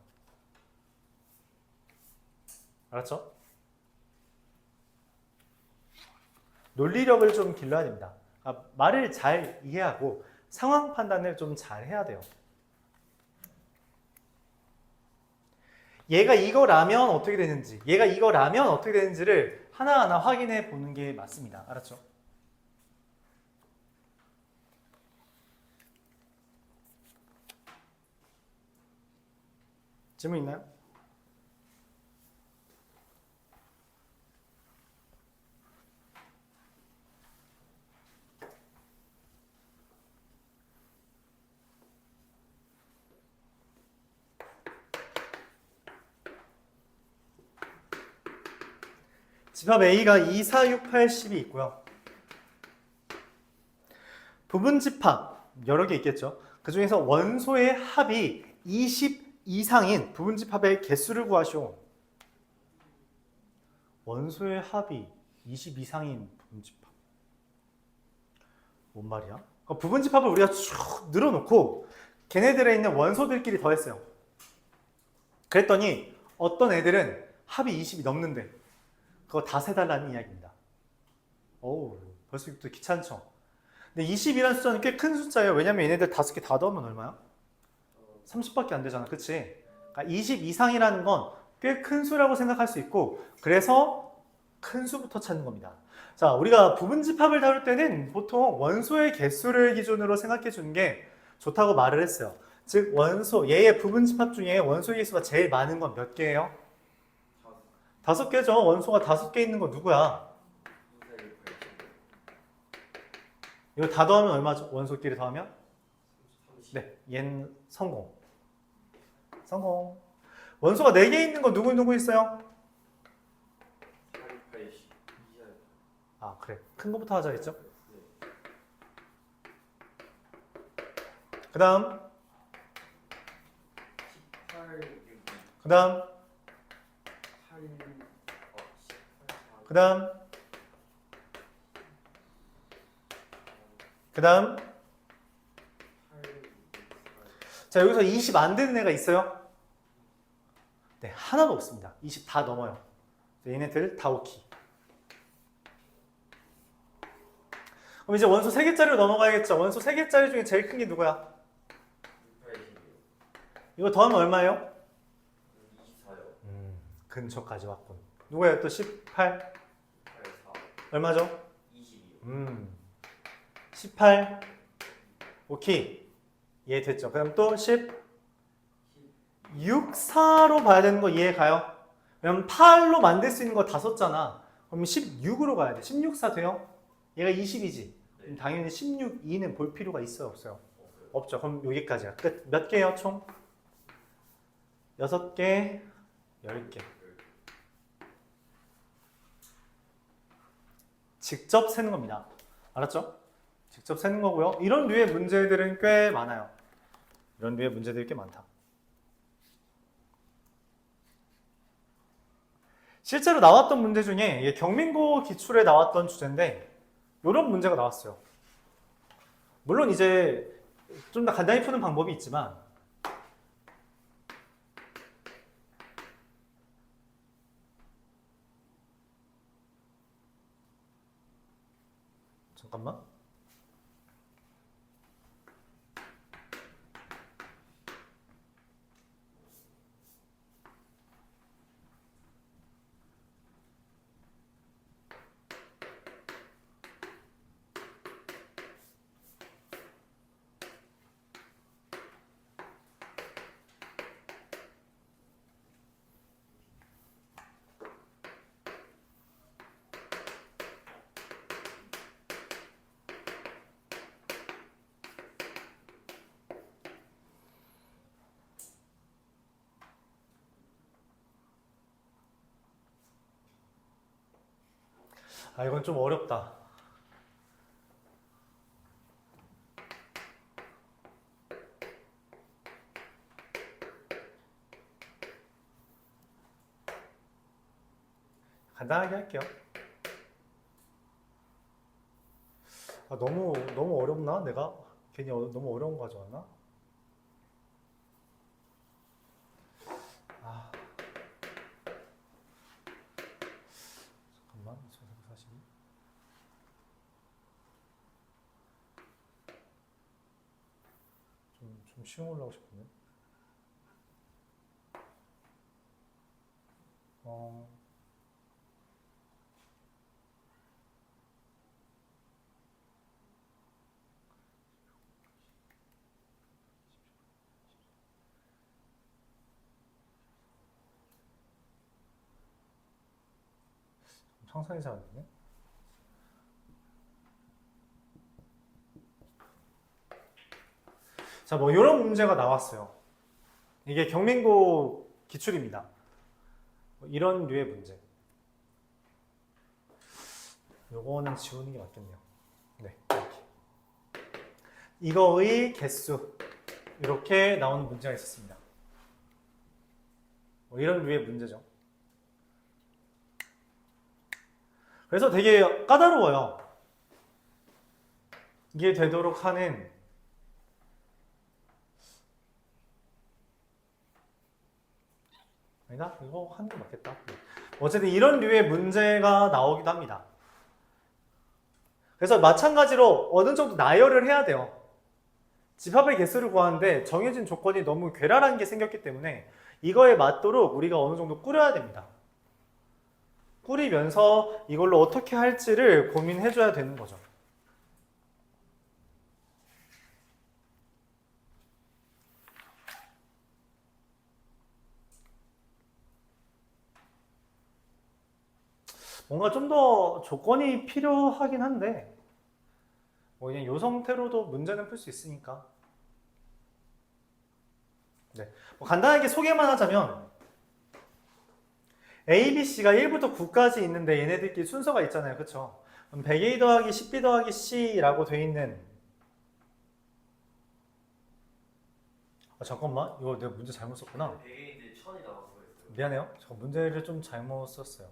알았죠? 논리력을 좀 길러야 됩니다. 그러니까 말을 잘 이해하고 상황 판단을 좀 잘 해야 돼요. 얘가 이거라면 어떻게 되는지, 얘가 이거라면 어떻게 되는지를 하나하나 확인해 보는 게 맞습니다. 알았죠? 질문 있나요? 집합 A가 2, 4, 6, 8, 10이 있고요. 부분 집합 여러 개 있겠죠. 그 중에서 원소의 합이 20 이상인 부분 집합의 개수를 구하시오. 원소의 합이 20 이상인 부분 집합. 뭔 말이야? 그러니까 부분 집합을 우리가 쭉 늘어놓고 걔네들에 있는 원소들끼리 더했어요. 그랬더니 어떤 애들은 합이 20이 넘는데 그거 다 세달라는 이야기입니다. 어우, 벌써 이것도 귀찮죠? 근데 20이라는 숫자는 꽤 큰 숫자예요. 왜냐면 얘네들 5개 다 더하면 얼마야? 30밖에 안 되잖아. 그치? 그러니까 20 이상이라는 건 꽤 큰 수라고 생각할 수 있고, 그래서 큰 수부터 찾는 겁니다. 자, 우리가 부분 집합을 다룰 때는 보통 원소의 개수를 기준으로 생각해 주는 게 좋다고 말을 했어요. 즉, 원소, 얘의 부분 집합 중에 원소의 개수가 제일 많은 건 몇 개예요? 5개죠. 원소가 5개 있는 거 누구야? 이거 다 더하면 얼마죠? 원소끼리 더하면? 네, 얘는 성공. 성공. 원소가 4개 있는 거 누구 있어요? 아, 그래. 큰 거부터 하자 했죠? 그 다음. 그 다음. 그 다음. 그 다음. 자, 여기서 20 안 되는 애가 있어요? 네, 하나도 없습니다. 20 다 넘어요. 얘네들 다 오키. 그럼 이제 원소 3개짜리로 넘어가야겠죠? 원소 3개짜리 중에 제일 큰 게 누구야? 이거 더하면 얼마예요? 24요. 근처까지 왔군. 누구예요? 또 18? 얼마죠? 22요. 18. 오케이. 이해 됐죠? 그럼 또 10. 6, 4로 봐야 되는 거 이해 가요? 왜냐면 8로 만들 수 있는 거 다 썼잖아. 그럼 16으로 가야 돼. 16, 4 돼요? 얘가 20이지? 그럼 당연히 16, 2는 볼 필요가 있어요? 없어요? 없죠. 그럼 여기까지야. 끝. 몇 개요, 총? 6개, 10개. 직접 세는 겁니다. 알았죠? 직접 세는 거고요. 이런 류의 문제들은 꽤 많아요. 이런 류의 문제들이 꽤 많다. 실제로 나왔던 문제 중에 이게 경민고 기출에 나왔던 주제인데 이런 문제가 나왔어요. 물론 이제 좀 더 간단히 푸는 방법이 있지만 잠깐만. 아, 이건 좀 어렵다. 간단하게 할게요. 아, 너무 어렵나? 내가 괜히 너무 어려운 거 가져왔나? 아, 잠깐만. 2442. 좀 쉬운 걸로 하고 싶은데. 어, 상상이 잘 안 되네. 자, 뭐 이런 문제가 나왔어요. 이게 경민고 기출입니다. 뭐 이런 류의 문제. 요거는 지우는 게 맞겠네요. 네, 이렇게. 이거의 개수 이렇게 나오는 문제가 있었습니다. 뭐 이런 류의 문제죠. 그래서 되게 까다로워요. 이게 되도록 하는 아니다? 이거 하는 게 맞겠다. 어쨌든 이런 류의 문제가 나오기도 합니다. 그래서 마찬가지로 어느 정도 나열을 해야 돼요. 집합의 개수를 구하는데 정해진 조건이 너무 괴랄한 게 생겼기 때문에 이거에 맞도록 우리가 어느 정도 꾸려야 됩니다. 꾸리면서 이걸로 어떻게 할지를 고민해 줘야 되는 거죠. 뭔가 좀 더 조건이 필요하긴 한데 뭐 그냥 요 상태로도 문제는 풀 수 있으니까. 네. 뭐 간단하게 소개만 하자면 A, B, C가 1부터 9까지 있는데 얘네들끼리 순서가 있잖아요. 그쵸? 그럼 100A 더하기 10B 더하기 C라고 돼 있는 잠깐만 이거 내가 문제 잘못 썼구나. 100A인데 1000이 나왔어요. 미안해요. 저 문제를 좀 잘못 썼어요.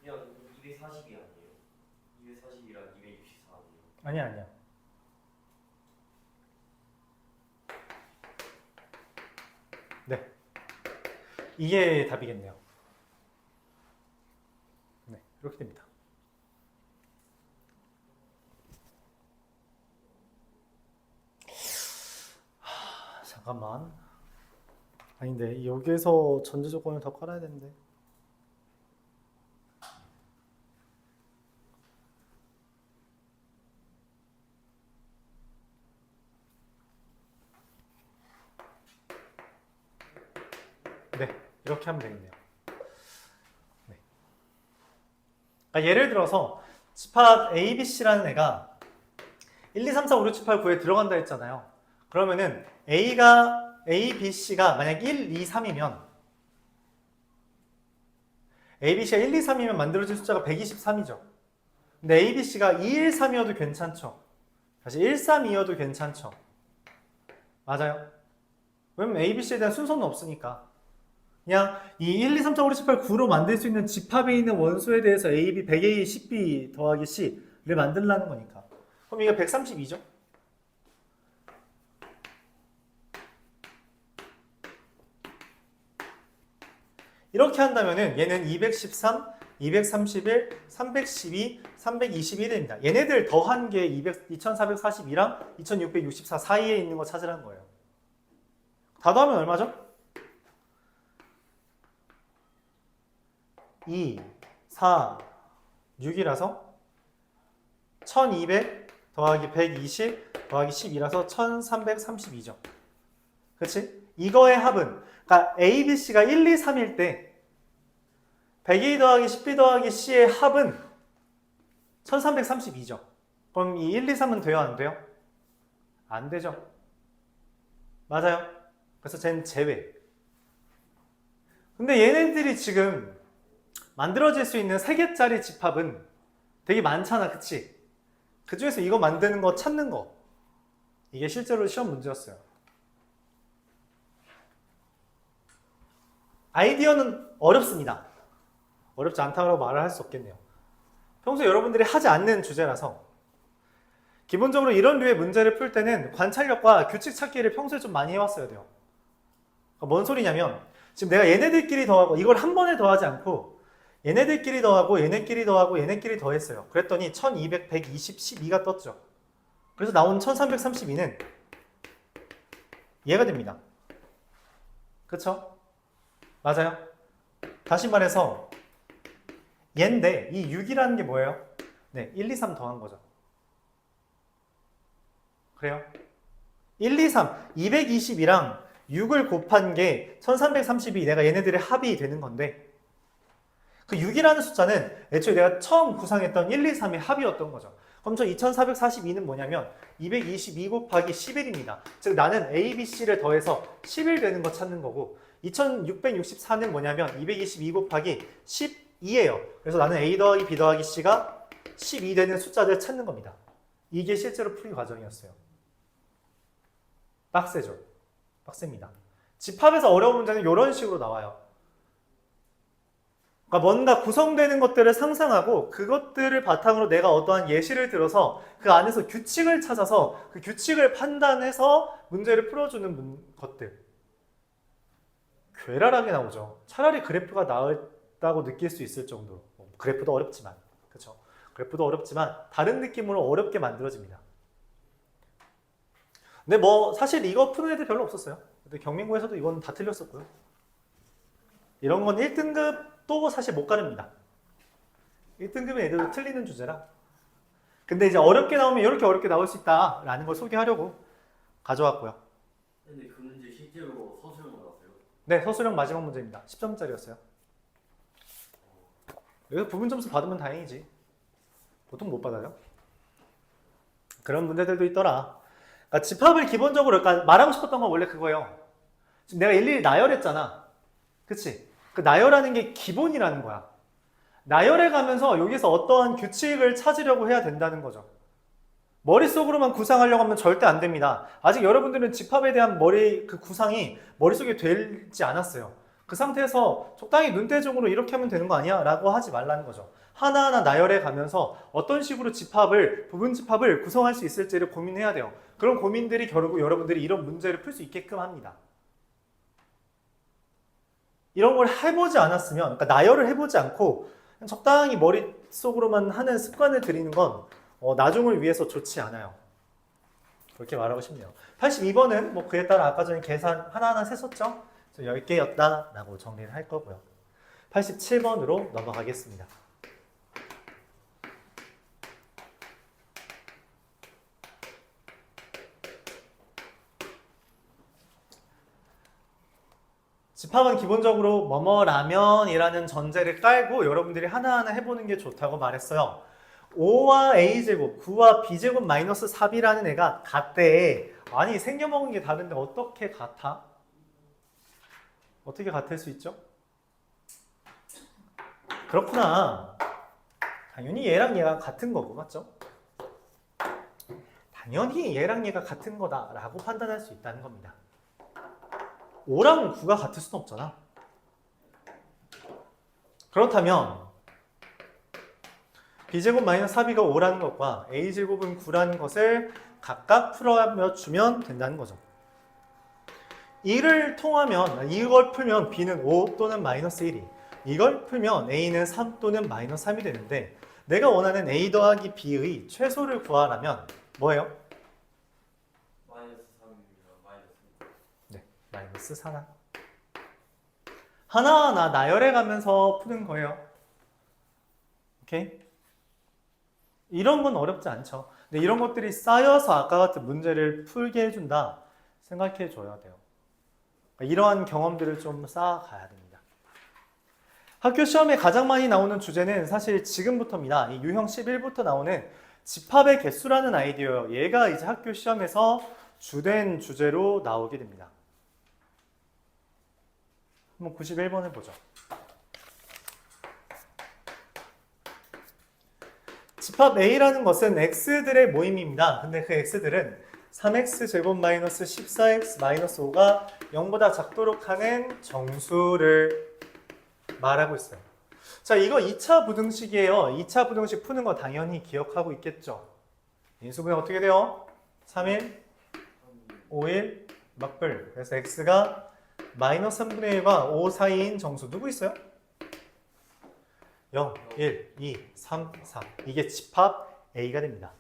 그냥 240이 아니에요. 240이랑 264 아니에요. 아니야. 네. 이게 답이겠네요. 네. 이렇게 됩니다. 잠깐만. 아닌데 여기에서 전제 조건을 더 깔아야 되는데. 네, 이렇게 하면 되겠네요. 네. 그러니까 예를 들어서 집합 A, B, C라는 애가 1, 2, 3, 4, 5, 6, 7, 8, 9에 들어간다 했잖아요. 그러면은 A, B, C가 만약 1, 2, 3이면 A, B, C가 1, 2, 3이면 만들어질 숫자가 123이죠. 근데 A, B, C가 2, 1, 3이어도 괜찮죠. 다시 1, 3, 2여도 괜찮죠. 맞아요. 왜냐면 A, B, C에 대한 순서는 없으니까. 그냥 이 1, 2, 3, 4, 5, 6, 7, 8, 9로 만들 수 있는 집합에 있는 원소에 대해서 A, B, 100A, 10B 더하기 C를 만들라는 거니까. 그럼 이게 132죠? 이렇게 한다면은 얘는 213, 231, 312, 321입니다. 얘네들 더한 게 2442랑 2664 사이에 있는 거 찾으라는 거예요. 다 더하면 얼마죠? 2, 4, 6이라서 1200, 더하기 120 더하기 12라서 1332죠. 그치? 이거의 합은 그러니까 A, B, C가 1, 2, 3일 때 102 더하기 10B 더하기 C의 합은 1332죠. 그럼 이 1, 2, 3은 돼요? 안 돼요? 안 되죠. 맞아요. 그래서 쟤는 제외. 근데 얘네들이 지금 만들어질 수 있는 3개짜리 집합은 되게 많잖아. 그치? 그 중에서 이거 만드는 거 찾는 거. 이게 실제로 시험 문제였어요. 아이디어는 어렵습니다. 어렵지 않다고 말을 할 수 없겠네요. 평소에 여러분들이 하지 않는 주제라서 기본적으로 이런 류의 문제를 풀 때는 관찰력과 규칙 찾기를 평소에 좀 많이 해왔어야 돼요. 그러니까 뭔 소리냐면 지금 내가 얘네들끼리 더하고 이걸 한 번에 더하지 않고 얘네들끼리 더하고 얘네끼리 더하고 얘네끼리 더했어요. 그랬더니 1200, 120, 12가 떴죠. 그래서 나온 1332는 얘가 됩니다. 그쵸? 맞아요. 다시 말해서 얘인데 이 6이라는 게 뭐예요? 네, 1, 2, 3 더한 거죠. 그래요? 1, 2, 3, 220이랑 6을 곱한 게 1332 내가 얘네들의 합이 되는 건데 그 6이라는 숫자는 애초에 내가 처음 구상했던 1, 2, 3의 합이었던 거죠. 그럼 저 2442는 뭐냐면 222 곱하기 11입니다. 즉 나는 A, B, C를 더해서 11 되는 거 찾는 거고 2664는 뭐냐면 222 곱하기 12예요. 그래서 나는 A 더하기 B 더하기 C가 12 되는 숫자들을 찾는 겁니다. 이게 실제로 풀이 과정이었어요. 빡세죠? 빡셉니다. 집합에서 어려운 문제는 이런 식으로 나와요. 그러니까 뭔가 구성되는 것들을 상상하고 그것들을 바탕으로 내가 어떠한 예시를 들어서 그 안에서 규칙을 찾아서 그 규칙을 판단해서 문제를 풀어주는 것들. 괴랄하게 나오죠. 차라리 그래프가 나았다고 느낄 수 있을 정도로. 그래프도 어렵지만, 그렇죠? 그래프도 어렵지만 다른 느낌으로 어렵게 만들어집니다. 근데 뭐 사실 이거 푸는 애들 별로 없었어요. 근데 경민고에서도 이건 다 틀렸었고요. 이런 건 1등급도 사실 못 가릅니다. 1등급은 애들도 틀리는 주제라. 근데 이제 어렵게 나오면 이렇게 어렵게 나올 수 있다라는 걸 소개하려고 가져왔고요. 근데 그 문제 실제로 서술형 나왔어요? 네, 서술형 마지막 문제입니다. 10점짜리였어요. 여기서 부분 점수 받으면 다행이지. 보통 못 받아요. 그런 문제들도 있더라. 그러니까 집합을 기본적으로 그러니까 말하고 싶었던 건 원래 그거예요. 지금 내가 일일이 나열했잖아. 그치? 그 나열하는 게 기본이라는 거야. 나열해 가면서 여기서 어떠한 규칙을 찾으려고 해야 된다는 거죠. 머릿속으로만 구상하려고 하면 절대 안 됩니다. 아직 여러분들은 집합에 대한 그 구상이 머릿속에 되지 않았어요. 그 상태에서 적당히 눈대중으로 이렇게 하면 되는 거 아니야? 라고 하지 말라는 거죠. 하나하나 나열해 가면서 어떤 식으로 부분 집합을 구성할 수 있을지를 고민해야 돼요. 그런 고민들이 결국 여러분들이 이런 문제를 풀 수 있게끔 합니다. 이런 걸 해보지 않았으면, 그러니까 나열을 해보지 않고 적당히 머릿속으로만 하는 습관을 들이는 건 나중을 위해서 좋지 않아요. 그렇게 말하고 싶네요. 82번은 뭐 그에 따라 아까 전에 계산 하나하나 셌었죠? 10개였다 라고 정리를 할 거고요. 87번으로 넘어가겠습니다. 집합은 기본적으로 뭐뭐라면이라는 전제를 깔고 여러분들이 하나하나 해보는 게 좋다고 말했어요. 5와 a제곱, 9와 b제곱 마이너스 4b라는 애가 같대. 아니 생겨먹은 게 다른데 어떻게 같아? 어떻게 같을 수 있죠? 그렇구나. 당연히 얘랑 얘가 같은 거고, 맞죠? 당연히 얘랑 얘가 같은 거다라고 판단할 수 있다는 겁니다. 5랑 9가 같을 수는 없잖아. 그렇다면 b제곱 마이너스 4b가 5라는 것과 a제곱은 9라는 것을 각각 풀어주면 된다는 거죠. 이걸 풀면 b는 5 또는 마이너스 1이, 이걸 풀면 a는 3 또는 마이너스 3이 되는데 내가 원하는 a 더하기 b의 최소를 구하라면 뭐예요? 마이너스 3입니다. 마이너스. 네, 마이너스 4. 하나하나 나열해 가면서 푸는 거예요. 오케이? 이런 건 어렵지 않죠. 근데 이런 것들이 쌓여서 아까 같은 문제를 풀게 해준다 생각해 줘야 돼요. 그러니까 이러한 경험들을 좀 쌓아가야 됩니다. 학교 시험에 가장 많이 나오는 주제는 사실 지금부터입니다. 이 유형 11부터 나오는 집합의 개수라는 아이디어예요. 얘가 이제 학교 시험에서 주된 주제로 나오게 됩니다. 한번 91번을 보죠. 집합 A라는 것은 x들의 모임입니다. 근데 그 x들은 3x제곱 마이너스 14x 마이너스 5가 0보다 작도록 하는 정수를 말하고 있어요. 자, 이거 2차 부등식이에요. 2차 부등식 푸는 거 당연히 기억하고 있겠죠. 인수분해 어떻게 돼요? 3일, 5일, 막불. 그래서 x가 마이너스 3분의 1과 5 사이인 정수 누구 있어요? 0, 1, 2, 3, 4. 이게 집합 A가 됩니다.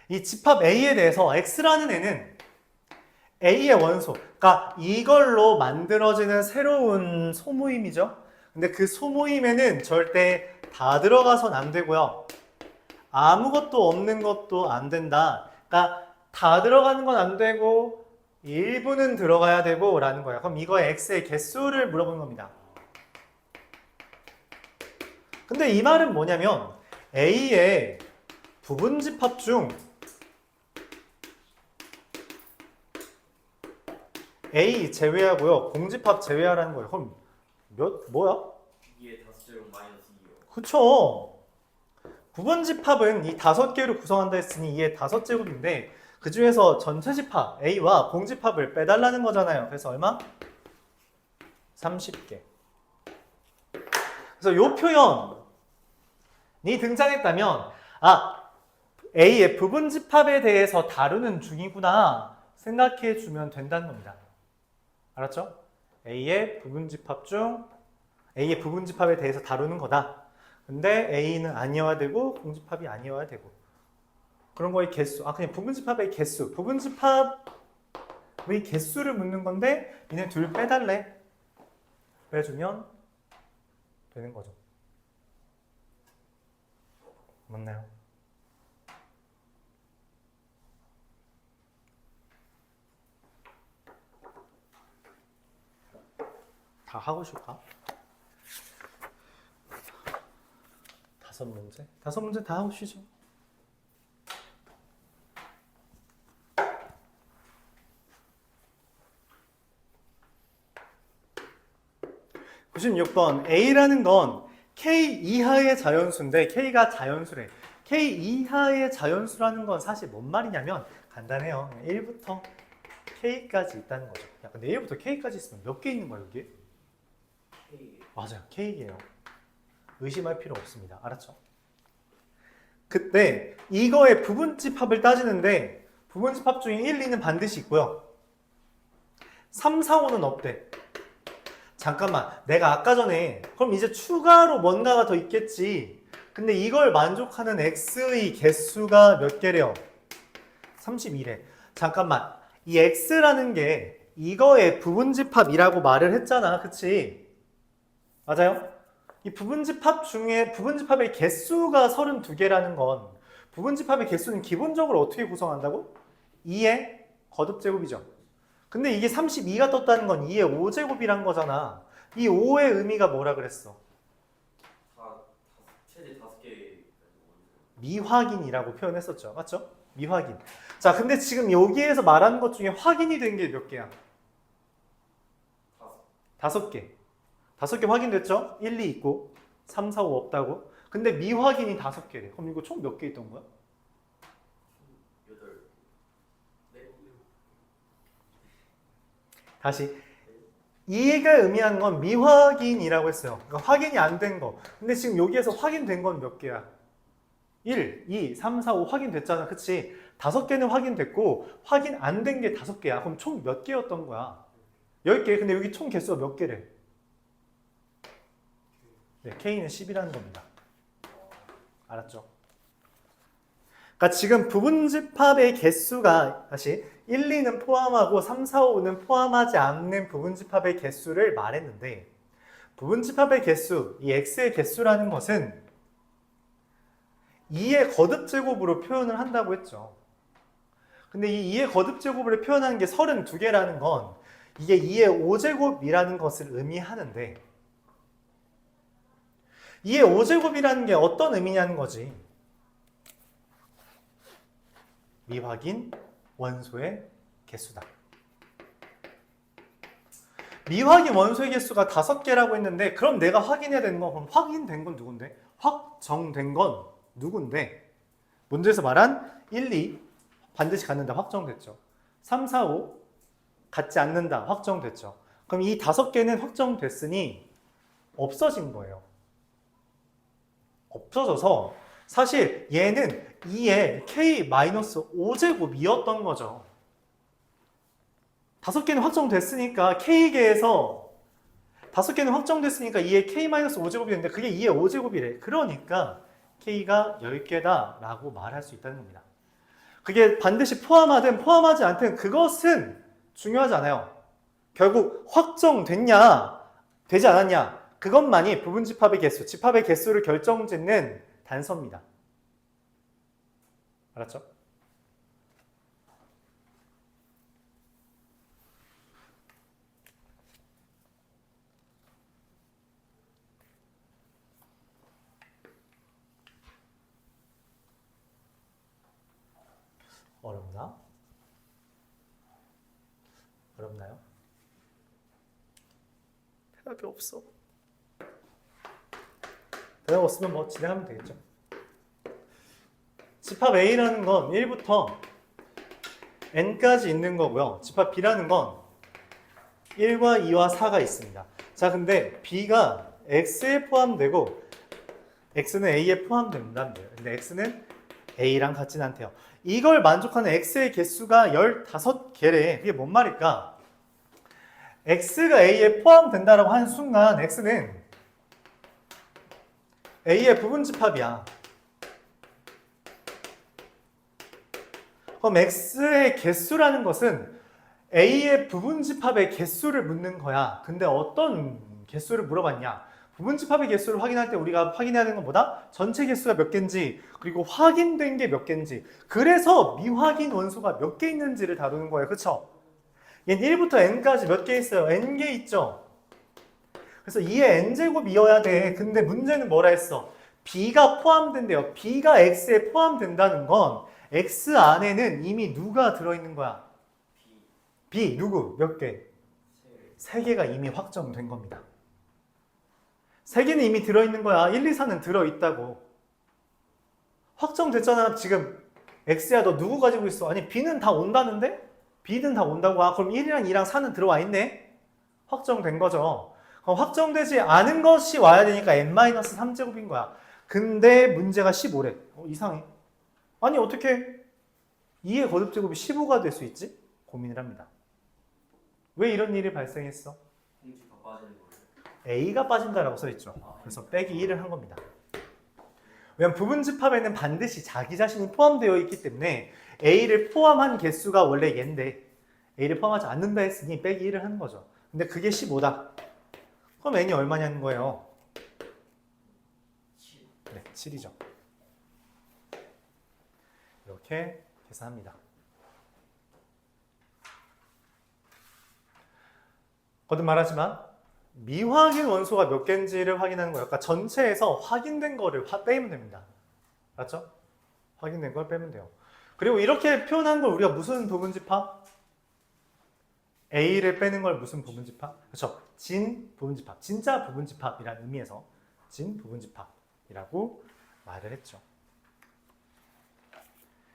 이 집합 A에 대해서 X라는 애는 A의 원소, 그러니까 이걸로 만들어지는 새로운 소모임이죠. 근데 그 소모임에는 절대 다 들어가선 안 되고요. 아무것도 없는 것도 안 된다. 그러니까 다 들어가는 건 안 되고 일부는 들어가야 되고 라는 거예요. 그럼 이거의 X의 개수를 물어보는 겁니다. 근데 이 말은 뭐냐면 A의 부분집합 중 A 제외하고요. 공집합 제외하라는 거예요. 그럼 뭐야? 2의 5제곱 마이너스 2요. 그쵸. 부분집합은 이 5개로 구성한다 했으니 이게 5제곱인데 그 중에서 전체 집합 A와 공집합을 빼달라는 거잖아요. 그래서 얼마? 30개. 그래서 이 표현이 등장했다면 A의 부분집합에 대해서 다루는 중이구나 생각해 주면 된다는 겁니다. 알았죠? A의 부분집합에 대해서 다루는 거다. 근데 A는 아니어야 되고 공집합이 아니어야 되고 그런 거의 개수. 그냥 부분집합의 개수. 부분집합의 개수를 묻는 건데 얘네 둘 빼달래. 빼주면 되는 거죠. 맞나요? 다 하고 싶을까? 5문제? 5문제 다 하고 쉬죠. (96번) A라는 건 K 이하의 자연수인데 K가 자연수래. K 이하의 자연수라는 건 사실 뭔 말이냐면 간단해요. 1부터 K까지 있다는 거죠. 야, 근데 1부터 K까지 있으면 몇 개 있는 거야 여기? K. 맞아요. K예요. 의심할 필요 없습니다. 알았죠? 그때 이거의 부분집합을 따지는데 부분집합 중에 1, 2는 반드시 있고요. 3, 4, 5는 없대. 잠깐만, 내가 아까 전에 그럼 이제 추가로 뭔가가 더 있겠지. 근데 이걸 만족하는 X의 개수가 몇 개래요? 32래. 잠깐만, 이 X라는 게 이거의 부분집합이라고 말을 했잖아. 그치? 맞아요? 이 부분집합 중에 부분집합의 개수가 32개라는 건 부분집합의 개수는 기본적으로 어떻게 구성한다고? 2의 거듭제곱이죠. 근데 이게 32가 떴다는 건 2의 5제곱이란 거잖아. 이 5의 의미가 뭐라 그랬어? 최대 5개. 미확인이라고 표현했었죠. 맞죠? 미확인. 자, 근데 지금 여기에서 말하는 것 중에 확인이 된 게 몇 개야? 5개. 5개 확인됐죠? 1, 2 있고 3, 4, 5 없다고. 근데 미확인이 5개래. 그럼 이거 총 몇 개 있던 거야? 8. 네. 다시. 이가 의미하는 건 미확인이라고 했어요. 그러니까 확인이 안 된 거. 근데 지금 여기에서 확인된 건 몇 개야? 1, 2, 3, 4, 5 확인됐잖아. 그치? 5개는 확인됐고 확인 안 된 게 5개야. 그럼 총 몇 개였던 거야? 10개. 근데 여기 총 개수가 몇 개래? 네, K는 10이라는 겁니다. 알았죠? 그러니까 지금 부분집합의 개수가 다시 1, 2는 포함하고 3, 4, 5는 포함하지 않는 부분집합의 개수를 말했는데 부분집합의 개수, 이 x의 개수라는 것은 2의 거듭제곱으로 표현을 한다고 했죠. 근데 이 2의 거듭제곱을 표현하는 게 32개라는 건 이게 2의 5제곱이라는 것을 의미하는데 2의 5제곱이라는 게 어떤 의미냐는 거지. 미확인 원소의 개수다. 미확인 원소의 개수가 5개라고 했는데 그럼 내가 확인해야 되는 건 그럼 확인된 건 누군데? 확정된 건 누군데? 문제에서 말한 1, 2 반드시 갖는다 확정됐죠. 3, 4, 5 갖지 않는다 확정됐죠. 그럼 이 5개는 확정됐으니 없어진 거예요. 없어져서 사실 얘는 2의 k-5제곱이었던 거죠. 5개는 확정됐으니까 k개에서 5개는 확정됐으니까 2의 k-5제곱이 됐는데 그게 2의 5제곱이래. 그러니까 k가 10개다 라고 말할 수 있다는 겁니다. 그게 반드시 포함하든 포함하지 않든 그것은 중요하지 않아요. 결국 확정됐냐 되지 않았냐 그것만이 부분집합의 개수, 집합의 개수를 결정짓는 단서입니다. 알았죠? 어렵나? 어렵나요? 대답이 없어. 대답 없으면 뭐 진행하면 되겠죠. 집합 A라는 건 1부터 N까지 있는 거고요. 집합 B라는 건 1과 2와 4가 있습니다. 자, 근데 B가 X에 포함되고 X는 A에 포함된다는데요. 근데 X는 A랑 같진 않대요. 이걸 만족하는 X의 개수가 15개래. 그게 뭔 말일까? X가 A에 포함된다라고 하는 순간 X는 A의 부분집합이야. 그럼 X의 개수라는 것은 A의 부분집합의 개수를 묻는 거야. 근데 어떤 개수를 물어봤냐? 부분집합의 개수를 확인할 때 우리가 확인해야 되는 건 뭐다? 전체 개수가 몇 개인지 그리고 확인된 게 몇 개인지 그래서 미확인 원소가 몇 개 있는지를 다루는 거예요. 그쵸? 얘는 1부터 n까지 몇 개 있어요? n개 있죠? 그래서 2의 n제곱이어야 돼. 근데 문제는 뭐라 했어? b가 포함된대요. b가 x에 포함된다는 건 x 안에는 이미 누가 들어있는 거야? b 누구? 몇 개? 3개가 이미 확정된 겁니다. 3개는 이미 들어있는 거야. 1, 2, 4는 들어있다고. 확정됐잖아. 지금 x야 너 누구 가지고 있어? 아니 b는 다 온다는데? b는 다 온다고. 아 그럼 1이랑 2랑 4는 들어와 있네? 확정된 거죠. 그럼 확정되지 않은 것이 와야 되니까 n-3제곱인 거야. 근데 문제가 15래. 이상해. 아니 어떻게 2의 거듭제곱이 15가 될 수 있지? 고민을 합니다. 왜 이런 일이 발생했어? 공지가 빠지는 거예요. A가 빠진다라고 써있죠. 그래서 빼기 1을 한 겁니다. 왜냐면 부분집합에는 반드시 자기 자신이 포함되어 있기 때문에 A를 포함한 개수가 원래 얘인데 A를 포함하지 않는다 했으니 빼기 1을 하는 거죠. 근데 그게 15다. 그럼 N이 얼마냐는 거예요? 7. 네, 7이죠. 이렇게 계산합니다. 거듭 말하지만 미확인 원소가 몇 개인지를 확인하는 거예요. 그러니까 전체에서 확인된 거를 빼면 됩니다. 맞죠? 확인된 걸 빼면 돼요. 그리고 이렇게 표현한 걸 우리가 무슨 부분집합? A를 빼는 걸 무슨 부분집합? 그렇죠. 진 부분집합. 진짜 부분집합이라는 의미에서 진 부분집합이라고 말을 했죠.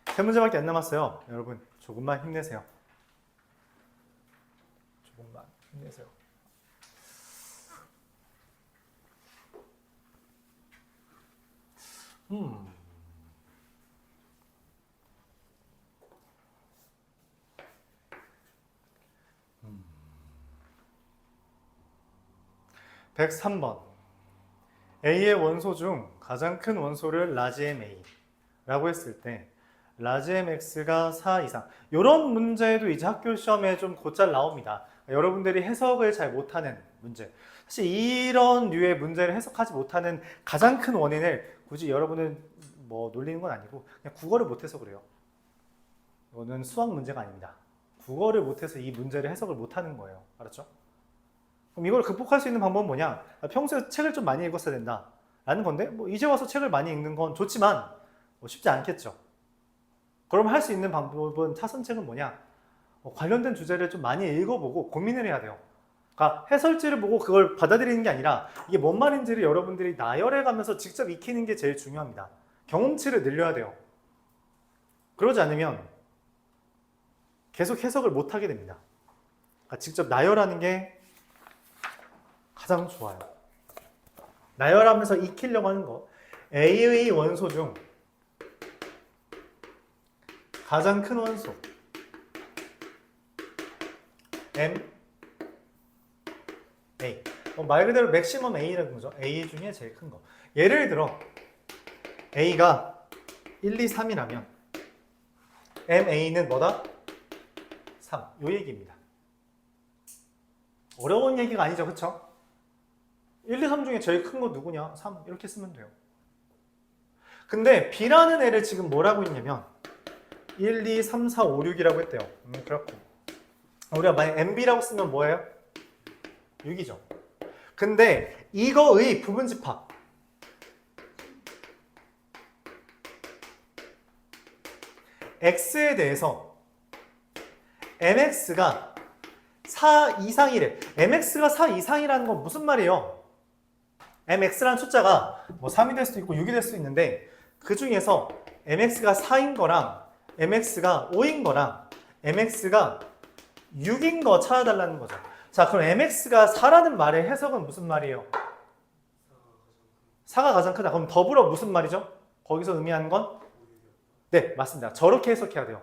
3문제밖에 안 남았어요. 여러분 조금만 힘내세요. 조금만 힘내세요. 음. 103번. A의 원소 중 가장 큰 원소를 라지 MA라고 했을 때 라지 mx가 4 이상. 이런 문제도 이제 학교 시험에 좀 곧잘 나옵니다. 여러분들이 해석을 잘 못하는 문제. 사실 이런 류의 문제를 해석하지 못하는 가장 큰 원인을 굳이 여러분은 뭐 놀리는 건 아니고 그냥 국어를 못해서 그래요. 이거는 수학 문제가 아닙니다. 국어를 못해서 이 문제를 해석을 못하는 거예요. 알았죠? 그럼 이걸 극복할 수 있는 방법은 뭐냐? 평소에 책을 좀 많이 읽었어야 된다 라는 건데 뭐 이제 와서 책을 많이 읽는 건 좋지만 뭐 쉽지 않겠죠. 그럼 할 수 있는 방법은 차선책은 뭐냐? 관련된 주제를 좀 많이 읽어보고 고민을 해야 돼요. 그러니까 해설지를 보고 그걸 받아들이는 게 아니라 이게 뭔 말인지를 여러분들이 나열해가면서 직접 익히는 게 제일 중요합니다. 경험치를 늘려야 돼요. 그러지 않으면 계속 해석을 못하게 됩니다. 그러니까 직접 나열하는 게 가장 좋아요. 나열하면서 익히려고 하는 거. A의 원소 중 가장 큰 원소 M, A. 말 그대로 맥시멈 A라는 거죠. A 중에 제일 큰 거. 예를 들어 A가 1, 2, 3이라면 MA는 뭐다? 3. 요 얘기입니다. 어려운 얘기가 아니죠. 그쵸? 1, 2, 3 중에 제일 큰 거 누구냐? 3. 이렇게 쓰면 돼요. 근데 B라는 애를 지금 뭐라고 했냐면 1, 2, 3, 4, 5, 6이라고 했대요. 그렇고 우리가 만약 MB라고 쓰면 뭐예요? 6이죠. 근데 이거의 부분집합 X에 대해서 MX가 4 이상이래. MX가 4 이상이라는 건 무슨 말이에요? MX라는 숫자가 뭐 3이 될 수도 있고 6이 될 수도 있는데 그 중에서 MX가 4인 거랑 MX가 5인 거랑 MX가 6인 거 찾아달라는 거죠. 자, 그럼 MX가 4라는 말의 해석은 무슨 말이에요? 4가 가장 크다. 그럼 더불어 무슨 말이죠? 거기서 의미하는 건? 네, 맞습니다. 저렇게 해석해야 돼요.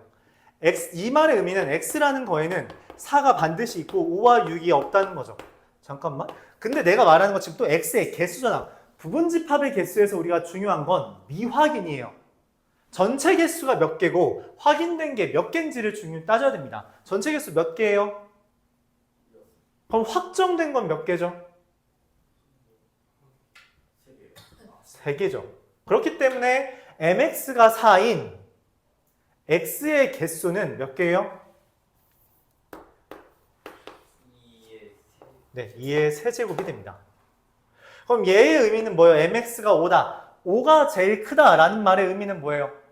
이 말의 의미는 X라는 거에는 4가 반드시 있고 5와 6이 없다는 거죠. 잠깐만. 근데 내가 말하는 건 지금 또 X의 개수잖아. 부분집합의 개수에서 우리가 중요한 건 미확인이에요. 전체 개수가 몇 개고 확인된 게 몇 개인지를 따져야 됩니다. 전체 개수 몇 개예요? 그럼 확정된 건 몇 개죠? 3개죠. 그렇기 때문에 MX가 4인 X의 개수는 몇 개예요? 2의 2의 세제곱이 됩니다. 그럼 얘의 의미는 뭐예요? MX가 5다. 5가 제일 크다라는 말의 의미는 뭐예요?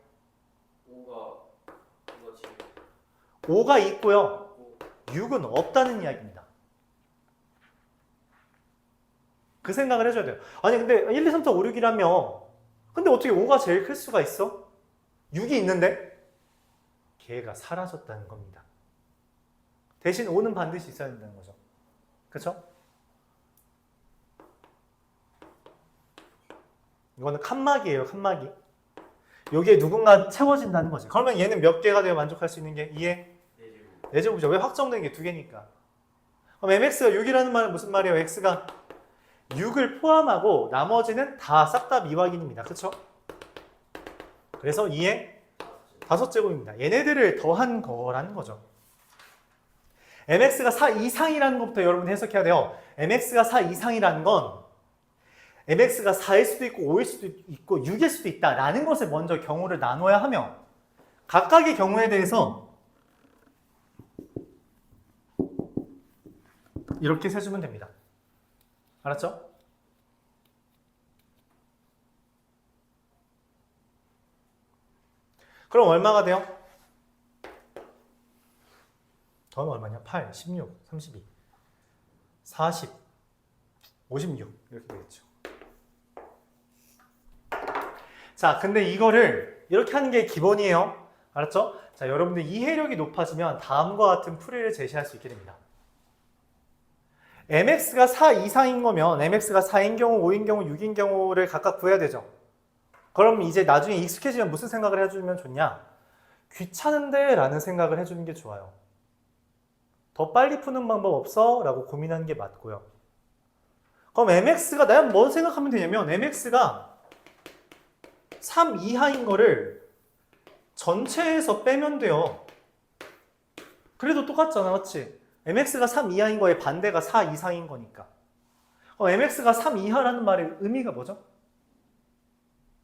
5가 있고요. 6은 없다는 이야기입니다. 그 생각을 해줘야 돼요. 아니 근데 1, 2, 3, 4, 5, 6이라며 근데 어떻게 5가 제일 클 수가 있어? 6이 있는데? 걔가 사라졌다는 겁니다. 대신 5는 반드시 있어야 된다는 거죠. 그렇죠? 이거는 칸막이에요. 칸막이. 여기에 누군가 채워진다는 거지. 그러면 얘는 몇 개가 되어 만족할 수 있는 게 2의 4제곱이죠. 왜 확정된 게 2개니까. 그럼 MX가 6이라는 말은 무슨 말이에요? X가 6을 포함하고 나머지는 다 싹 다 미확인입니다. 그렇죠? 그래서 2의 5제곱입니다. 얘네들을 더한 거라는 거죠. MX가 4 이상이라는 것부터 여러분 해석해야 돼요. MX가 4 이상이라는 건 MX가 4일 수도 있고 5일 수도 있고 6일 수도 있다라는 것을 먼저 경우를 나눠야 하며 각각의 경우에 대해서 이렇게 세주면 됩니다. 알았죠? 그럼 얼마가 돼요? 더하면 얼마냐? 8, 16, 32, 40, 56 이렇게 되겠죠. 자, 근데 이거를 이렇게 하는 게 기본이에요. 알았죠? 자, 여러분들 이해력이 높아지면 다음과 같은 풀이를 제시할 수 있게 됩니다. MX가 4 이상인 거면 MX가 4인 경우, 5인 경우, 6인 경우를 각각 구해야 되죠. 그럼 이제 나중에 익숙해지면 무슨 생각을 해주면 좋냐? 귀찮은데? 라는 생각을 해주는 게 좋아요. 더 빨리 푸는 방법 없어? 라고 고민하는 게 맞고요. 그럼 MX가 내가 뭐 생각하면 되냐면 MX가 3 이하인 거를 전체에서 빼면 돼요. 그래도 똑같잖아, 맞지? mx가 3 이하인 거에 반대가 4 이상인 거니까. mx가 3 이하라는 말의 의미가 뭐죠?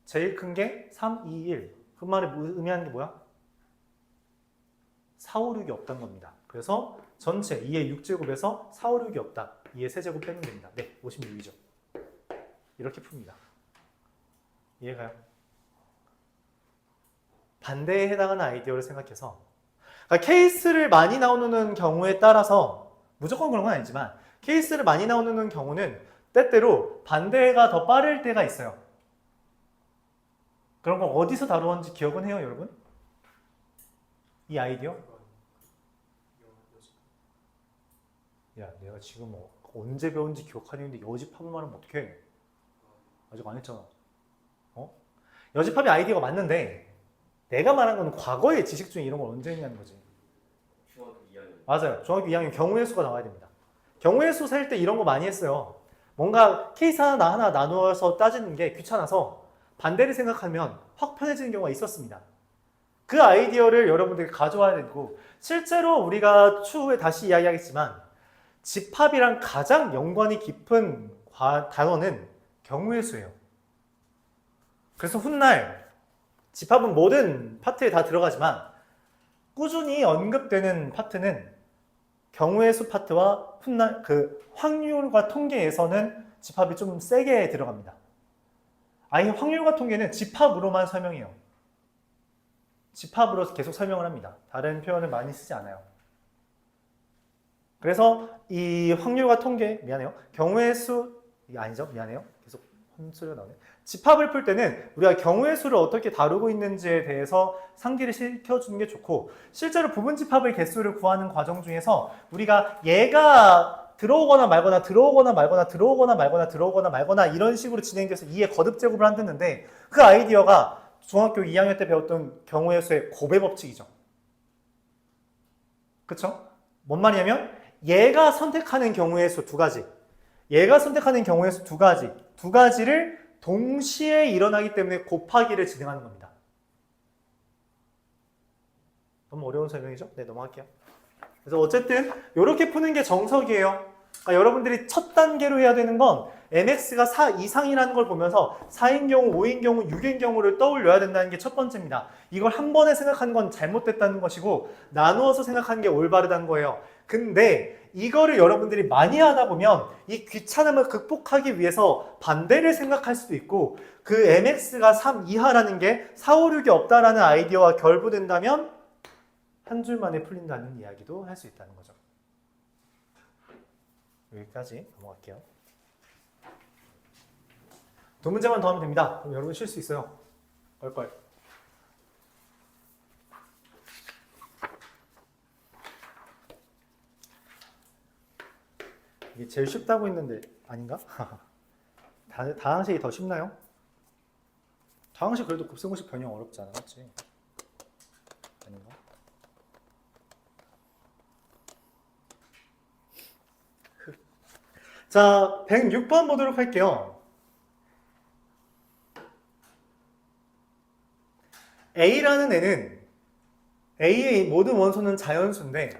제일 큰 게 3, 2, 1. 그 말이 의미하는 게 뭐야? 4, 5, 6이 없다는 겁니다. 그래서 전체 2의 6제곱에서 4, 5, 6이 없다. 2의 세제곱 빼면 됩니다. 네, 56이죠. 이렇게 풉니다. 이해가요? 반대에 해당하는 아이디어를 생각해서 그러니까 케이스를 많이 나오는 경우에 따라서 무조건 그런 건 아니지만 케이스를 많이 나오는 경우는 때때로 반대가 더 빠를 때가 있어요. 그런 거 어디서 다루었는지 기억은 해요, 여러분? 이 아이디어? 야, 내가 지금 언제 배운지 기억하는데 여집합을 말하면 어떡해? 아직 안 했잖아. 여집합이 아이디어가 맞는데 내가 말한 건 과거의 지식 중에 이런 걸 언제 했냐는 거지. 중학교 2학년. 맞아요. 중학교 2학년 경우의 수가 나와야 됩니다. 경우의 수 셀 때 이런 거 많이 했어요. 뭔가 케이스 하나 나누어서 따지는 게 귀찮아서 반대를 생각하면 확 편해지는 경우가 있었습니다. 그 아이디어를 여러분들이 가져와야 되고 실제로 우리가 추후에 다시 이야기하겠지만 집합이랑 가장 연관이 깊은 단어는 경우의 수예요. 그래서 훗날 집합은 모든 파트에 다 들어가지만 꾸준히 언급되는 파트는 경우의 수 파트와 훗날 그 확률과 통계에서는 집합이 좀 세게 들어갑니다. 아예 확률과 통계는 집합으로만 설명해요. 집합으로 계속 설명을 합니다. 다른 표현을 많이 쓰지 않아요. 그래서 이 확률과 통계, 미안해요. 경우의 수, 이게 아니죠? 미안해요. 계속 혼소리가 나오네. 집합을 풀 때는 우리가 경우의 수를 어떻게 다루고 있는지에 대해서 상기를 시켜주는 게 좋고 실제로 부분 집합의 개수를 구하는 과정 중에서 우리가 얘가 들어오거나 말거나 들어오거나 말거나 들어오거나 말거나 들어오거나 말거나 이런 식으로 진행돼서 2의 거듭 제곱을 한다는데 그 아이디어가 중학교 2학년 때 배웠던 경우의 수의 고배 법칙이죠. 그쵸? 뭔 말이냐면 얘가 선택하는 경우의 수 두 가지, 얘가 선택하는 경우의 수 두 가지, 두 가지를 동시에 일어나기 때문에 곱하기를 진행하는 겁니다. 너무 어려운 설명이죠? 네, 넘어갈게요. 그래서 어쨌든 이렇게 푸는 게 정석이에요. 그러니까 여러분들이 첫 단계로 해야 되는 건 mx가 4 이상이라는 걸 보면서 4인 경우, 5인 경우, 6인 경우를 떠올려야 된다는 게 첫 번째입니다. 이걸 한 번에 생각한 건 잘못됐다는 것이고 나누어서 생각하는 게 올바르다는 거예요. 근데 이거를 여러분들이 많이 하다 보면 이 귀찮음을 극복하기 위해서 반대를 생각할 수도 있고 그 mx가 3 이하라는 게 4, 5, 6이 없다라는 아이디어와 결부된다면 한 줄 만에 풀린다는 이야기도 할 수 있다는 거죠. 여기까지 넘어갈게요. 두 문제만 더 하면 됩니다. 그럼 여러분 쉴 수 있어요. 껄껄. 이게 제일 쉽다고 했는데 아닌가? 다항식이 더 쉽나요? 다항식 그래도 곱셈공식 변형 어렵지 않아, 맞지? 아닌가? 자, 106번 보도록 할게요. A라는 애는 A의 모든 원소는 자연수인데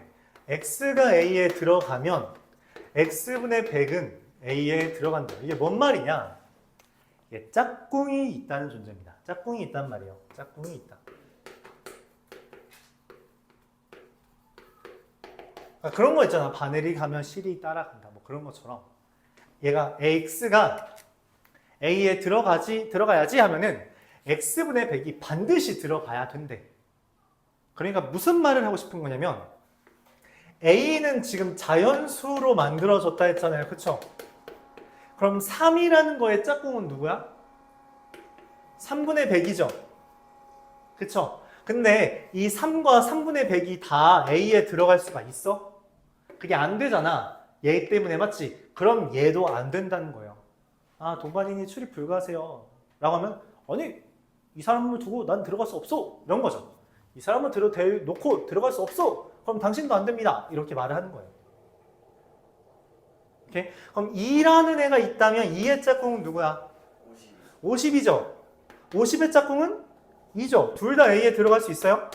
X가 A에 들어가면 X분의 100은 A에 들어간다. 이게 뭔 말이냐? 이게 짝꿍이 있다는 존재입니다. 짝꿍이 있단 말이에요. 짝꿍이 있다. 그러니까 그런 거 있잖아. 바늘이 가면 실이 따라간다. 뭐 그런 것처럼 얘가 X가 A에 들어가야지 하면은 X분의 100이 반드시 들어가야 된대. 그러니까 무슨 말을 하고 싶은 거냐면 A는 지금 자연수로 만들어졌다 했잖아요. 그쵸? 그럼 3이라는 거의 짝꿍은 누구야? 3분의 100이죠. 그쵸? 근데 이 3과 3분의 100이 다 A에 들어갈 수가 있어? 그게 안 되잖아. 얘 때문에 맞지? 그럼 얘도 안 된다는 거예요. 아, 동반인이 출입 불가세요. 라고 하면 아니 이 사람을 두고 난 들어갈 수 없어. 이런 거죠. 이 사람을 놓고 들어갈 수 없어. 그럼 당신도 안 됩니다. 이렇게 말을 하는 거예요. 오케이? 그럼 2라는 애가 있다면 2의 짝꿍은 누구야? 50이죠. 50의 짝꿍은 2죠. 둘 다 A에 들어갈 수 있어요?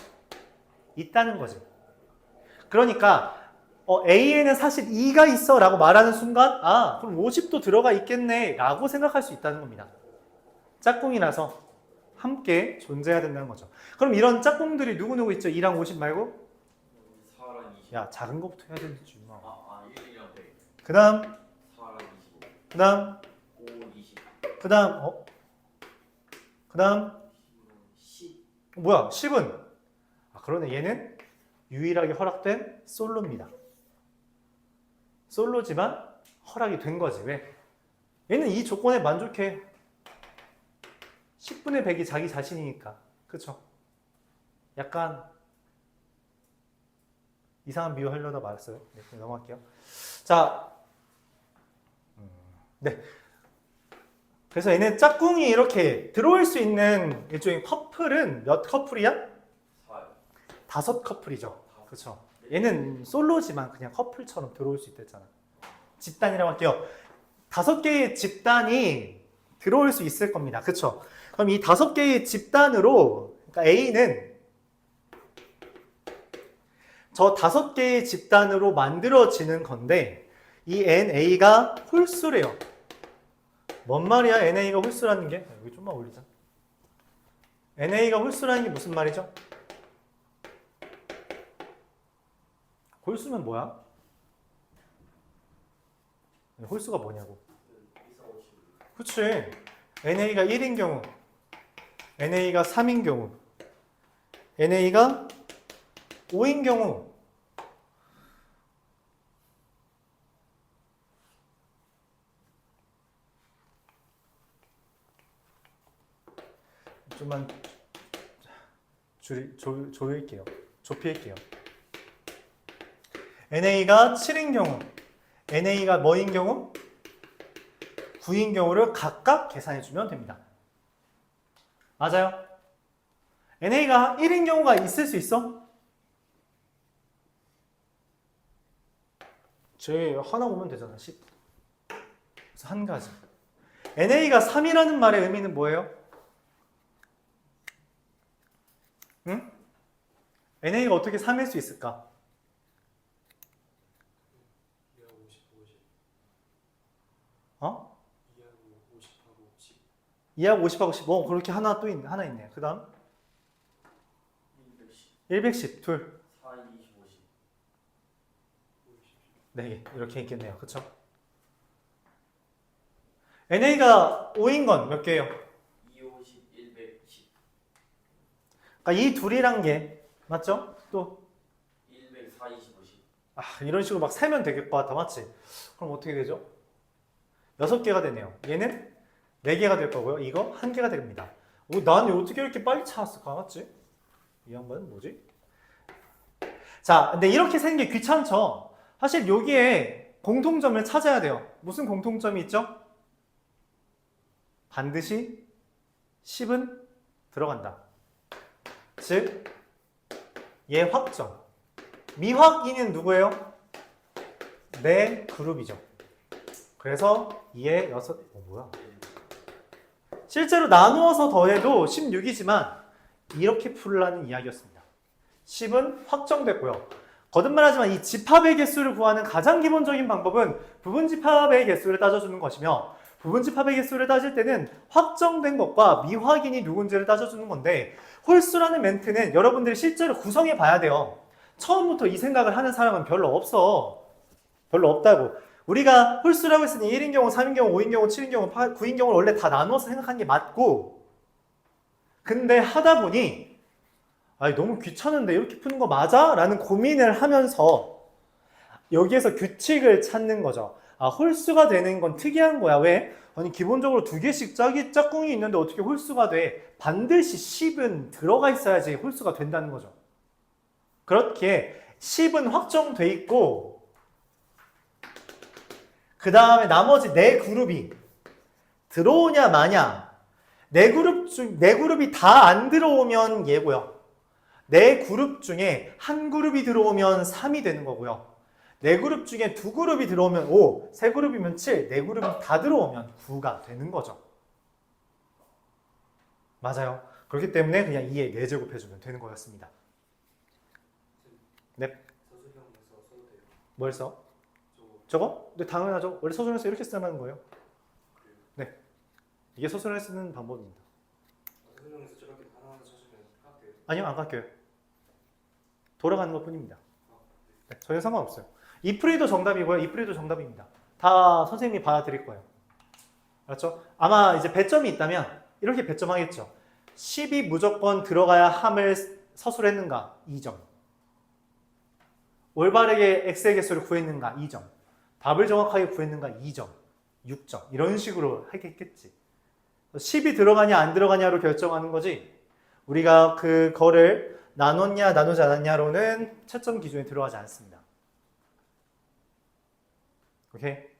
있다는 거지. 그러니까 A에는 사실 2가 있어 라고 말하는 순간 아 그럼 50도 들어가 있겠네 라고 생각할 수 있다는 겁니다. 짝꿍이라서 함께 존재해야 된다는 거죠. 그럼 이런 짝꿍들이 누구누구 있죠? 2랑 50 말고? 4랑 20. 야 작은 거부터 해야 되지 뭐. 1이랑 100. 그 다음 4랑 25. 그 다음 5, 20. 그 다음 그 다음 10. 뭐야 10은 그러네 얘는 유일하게 허락된 솔로입니다. 솔로지만 허락이 된 거지. 왜? 얘는 이 조건에 만족해. 10분의 100이 자기 자신이니까. 그쵸? 약간 이상한 비유 하려다 말았어요. 네, 그럼 넘어갈게요. 자, 네. 그래서 얘는 짝꿍이 이렇게 들어올 수 있는 일종의 커플은 몇 커플이야? 4. 5커플이죠. 그쵸? 얘는 솔로지만 그냥 커플처럼 들어올 수 있댔잖아. 집단이라고 할게요. 5개의 집단이 들어올 수 있을 겁니다. 그쵸? 그럼 이 5개의 집단으로, 그러니까 A는 저 5개의 집단으로 만들어지는 건데, 이 NA가 홀수래요. 뭔 말이야, NA가 홀수라는 게? 여기 좀만 올리자. NA가 홀수라는 게 무슨 말이죠? 홀수면 뭐야? 홀수가 뭐냐고. 그치. NA가 1인 경우, NA가 3인 경우, NA가 5인 경우. 좀만 조일게요. 좁힐게요. NA가 7인 경우, NA가 뭐인 경우? 9인 경우를 각각 계산해주면 됩니다. 맞아요? NA가 1인 경우가 있을 수 있어? 제 하나 오면 되잖아. 10. 그래서 한 가지. NA가 3이라는 말의 의미는 뭐예요? 응? NA가 어떻게 3일 수 있을까? 2하고 50하고 10. 그렇게 하나 또 하나 있네요. 그 다음 110. 둘. 4, 20, 50. 네, 이렇게 있겠네요. 그쵸? NA가 5인 건 몇 개예요? 2, 50, 110. 그러니까 이 둘이란 게 맞죠? 또 100, 4, 20, 50. 이런 식으로 막 세면 되겠 것 같아. 맞지? 그럼 어떻게 되죠? 6개가 되네요. 얘는 4개가 될 거고요. 이거 1개가 됩니다. 난 어떻게 이렇게 빨리 찾았을까? 맞지? 이 양반은 뭐지? 자, 근데 이렇게 세는 게 귀찮죠? 사실 여기에 공통점을 찾아야 돼요. 무슨 공통점이 있죠? 반드시 10은 들어간다. 즉, 얘 확정. 미확인은 누구예요? 내 그룹이죠. 그래서 2에 6, 뭐야? 실제로 나누어서 더해도 16이지만 이렇게 풀라는 이야기였습니다. 10은 확정됐고요. 거듭말하지만 이 집합의 개수를 구하는 가장 기본적인 방법은 부분집합의 개수를 따져주는 것이며 부분집합의 개수를 따질 때는 확정된 것과 미확인이 누군지를 따져주는 건데 홀수라는 멘트는 여러분들이 실제로 구성해 봐야 돼요. 처음부터 이 생각을 하는 사람은 별로 없어. 별로 없다고. 우리가 홀수라고 했으니 1인 경우, 3인 경우, 5인 경우, 7인 경우, 9인 경우를 원래 다 나누어서 생각하는 게 맞고 근데 하다 보니 너무 귀찮은데 이렇게 푸는 거 맞아? 라는 고민을 하면서 여기에서 규칙을 찾는 거죠. 홀수가 되는 건 특이한 거야. 왜? 아니 기본적으로 2개씩 짝꿍이 있는데 어떻게 홀수가 돼? 반드시 10은 들어가 있어야지 홀수가 된다는 거죠. 그렇게 10은 확정돼 있고 그 다음에 나머지 4그룹이 들어오냐 마냐. 4그룹이 다 안 들어오면 얘고요. 4그룹 중에 한 그룹이 들어오면 3이 되는 거고요. 4그룹 중에 2그룹이 들어오면 5, 3그룹이면 7, 4그룹이 다 들어오면 9가 되는 거죠. 맞아요. 그렇기 때문에 그냥 2에 4제곱 해주면 되는 거였습니다. 네. 서술형에서 써도 돼요. 뭘 써? 저거 저거? 근데 당연하죠. 원래 서술에서 이렇게 쓰는 거예요. 네. 이게 서술에 쓰는 방법입니다. 서술형에서 저렇게 하나하나 써주면 깎여요. 아니요, 안 깎여요. 돌아가는 것 뿐입니다. 네, 전혀 상관없어요. 이프리도 정답이고요. 이프리도 정답입니다. 다 선생님이 받아들일 거예요. 알았죠? 아마 이제 배점이 있다면 이렇게 배점하겠죠. 10이 무조건 들어가야 함을 서술했는가? 2점. 올바르게 x의 개수를 구했는가? 2점. 답을 정확하게 구했는가? 2점. 6점. 이런 식으로 하겠겠지. 10이 들어가냐 안 들어가냐로 결정하는 거지. 우리가 그거를 나눴냐 나누지 않았냐로는 채점 기준에 들어가지 않습니다. 오케이?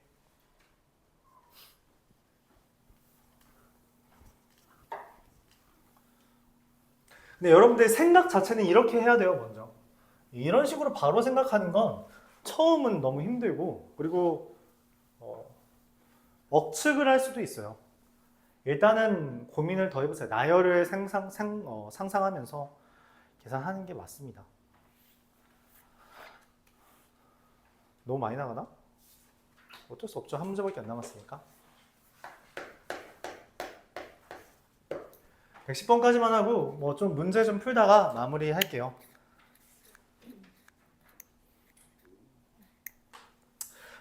근데 여러분들 생각 자체는 이렇게 해야 돼요, 먼저. 이런 식으로 바로 생각하는 건 처음은 너무 힘들고, 그리고 억측을 할 수도 있어요. 일단은 고민을 더 해보세요. 나열을 상상하면서 계산하는 게 맞습니다. 너무 많이 나가나? 어쩔 수 없죠. 한 문제밖에 안 남았으니까. 110번까지만 하고 뭐 좀 문제 좀 풀다가 마무리 할게요.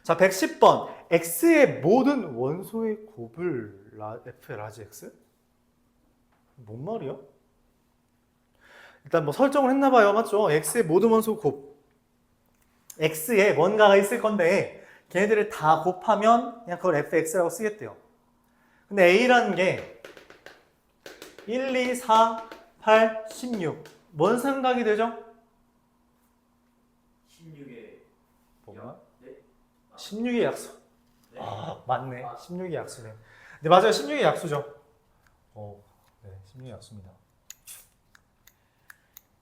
자, 110번. x의 모든 원소의 곱을 f 라지 x? 뭔 말이야? 일단 뭐 설정을 했나 봐요. 맞죠? x의 모든 원소 곱. x에 뭔가가 있을 건데 걔네들을 다 곱하면 그냥 그걸 fx라고 쓰겠대요. 근데 a라는 게 1, 2, 4, 8, 16. 뭔 생각이 되죠? 16의 뭐가? 네? 16의 약수. 네? 아, 맞네. 16의 약수네. 네, 맞아요. 16의 약수죠. 네, 16의 약수입니다.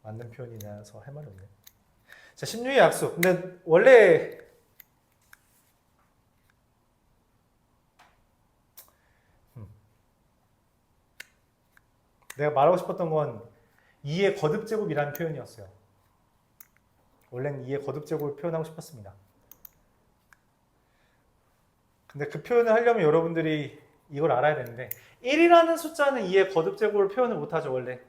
맞는 표현이라서 할 말이 없네. 자, 16의 약수. 근데 원래 내가 말하고 싶었던 건 2의 거듭제곱이라는 표현이었어요. 원래는 2의 거듭제곱을 표현하고 싶었습니다. 근데 그 표현을 하려면 여러분들이 이걸 알아야 되는데 1이라는 숫자는 2의 거듭제곱을 표현을 못하죠, 원래.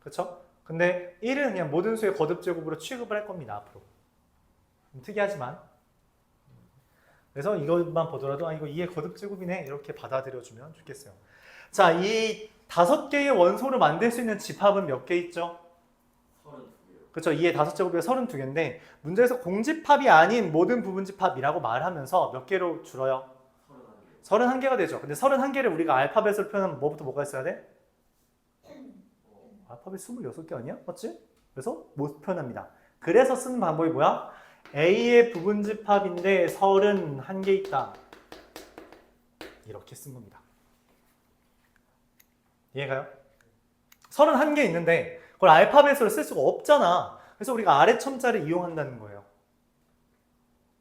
그렇죠? 근데 1은 그냥 모든 수의 거듭제곱으로 취급을 할 겁니다, 앞으로. 특이하지만. 그래서 이것만 보더라도 이거 2의 거듭제곱이네 이렇게 받아들여주면 좋겠어요. 자, 이 5개의 원소를 만들 수 있는 집합은 몇 개 있죠? 32개요. 그렇죠. 2의 5제곱이 32개인데 문제에서 공집합이 아닌 모든 부분집합이라고 말하면서 몇 개로 줄어요? 31개. 31개가 되죠. 근데 31개를 우리가 알파벳으로 표현하면 뭐부터 뭐가 있어야 돼? 알파벳 26개 아니야? 맞지? 그래서 못 표현합니다. 그래서 쓰는 방법이 뭐야? A의 부분집합인데 31개 있다. 이렇게 쓴 겁니다. 이해가요? 31개 있는데 그걸 알파벳으로 쓸 수가 없잖아. 그래서 우리가 아래 첨자를 이용한다는 거예요.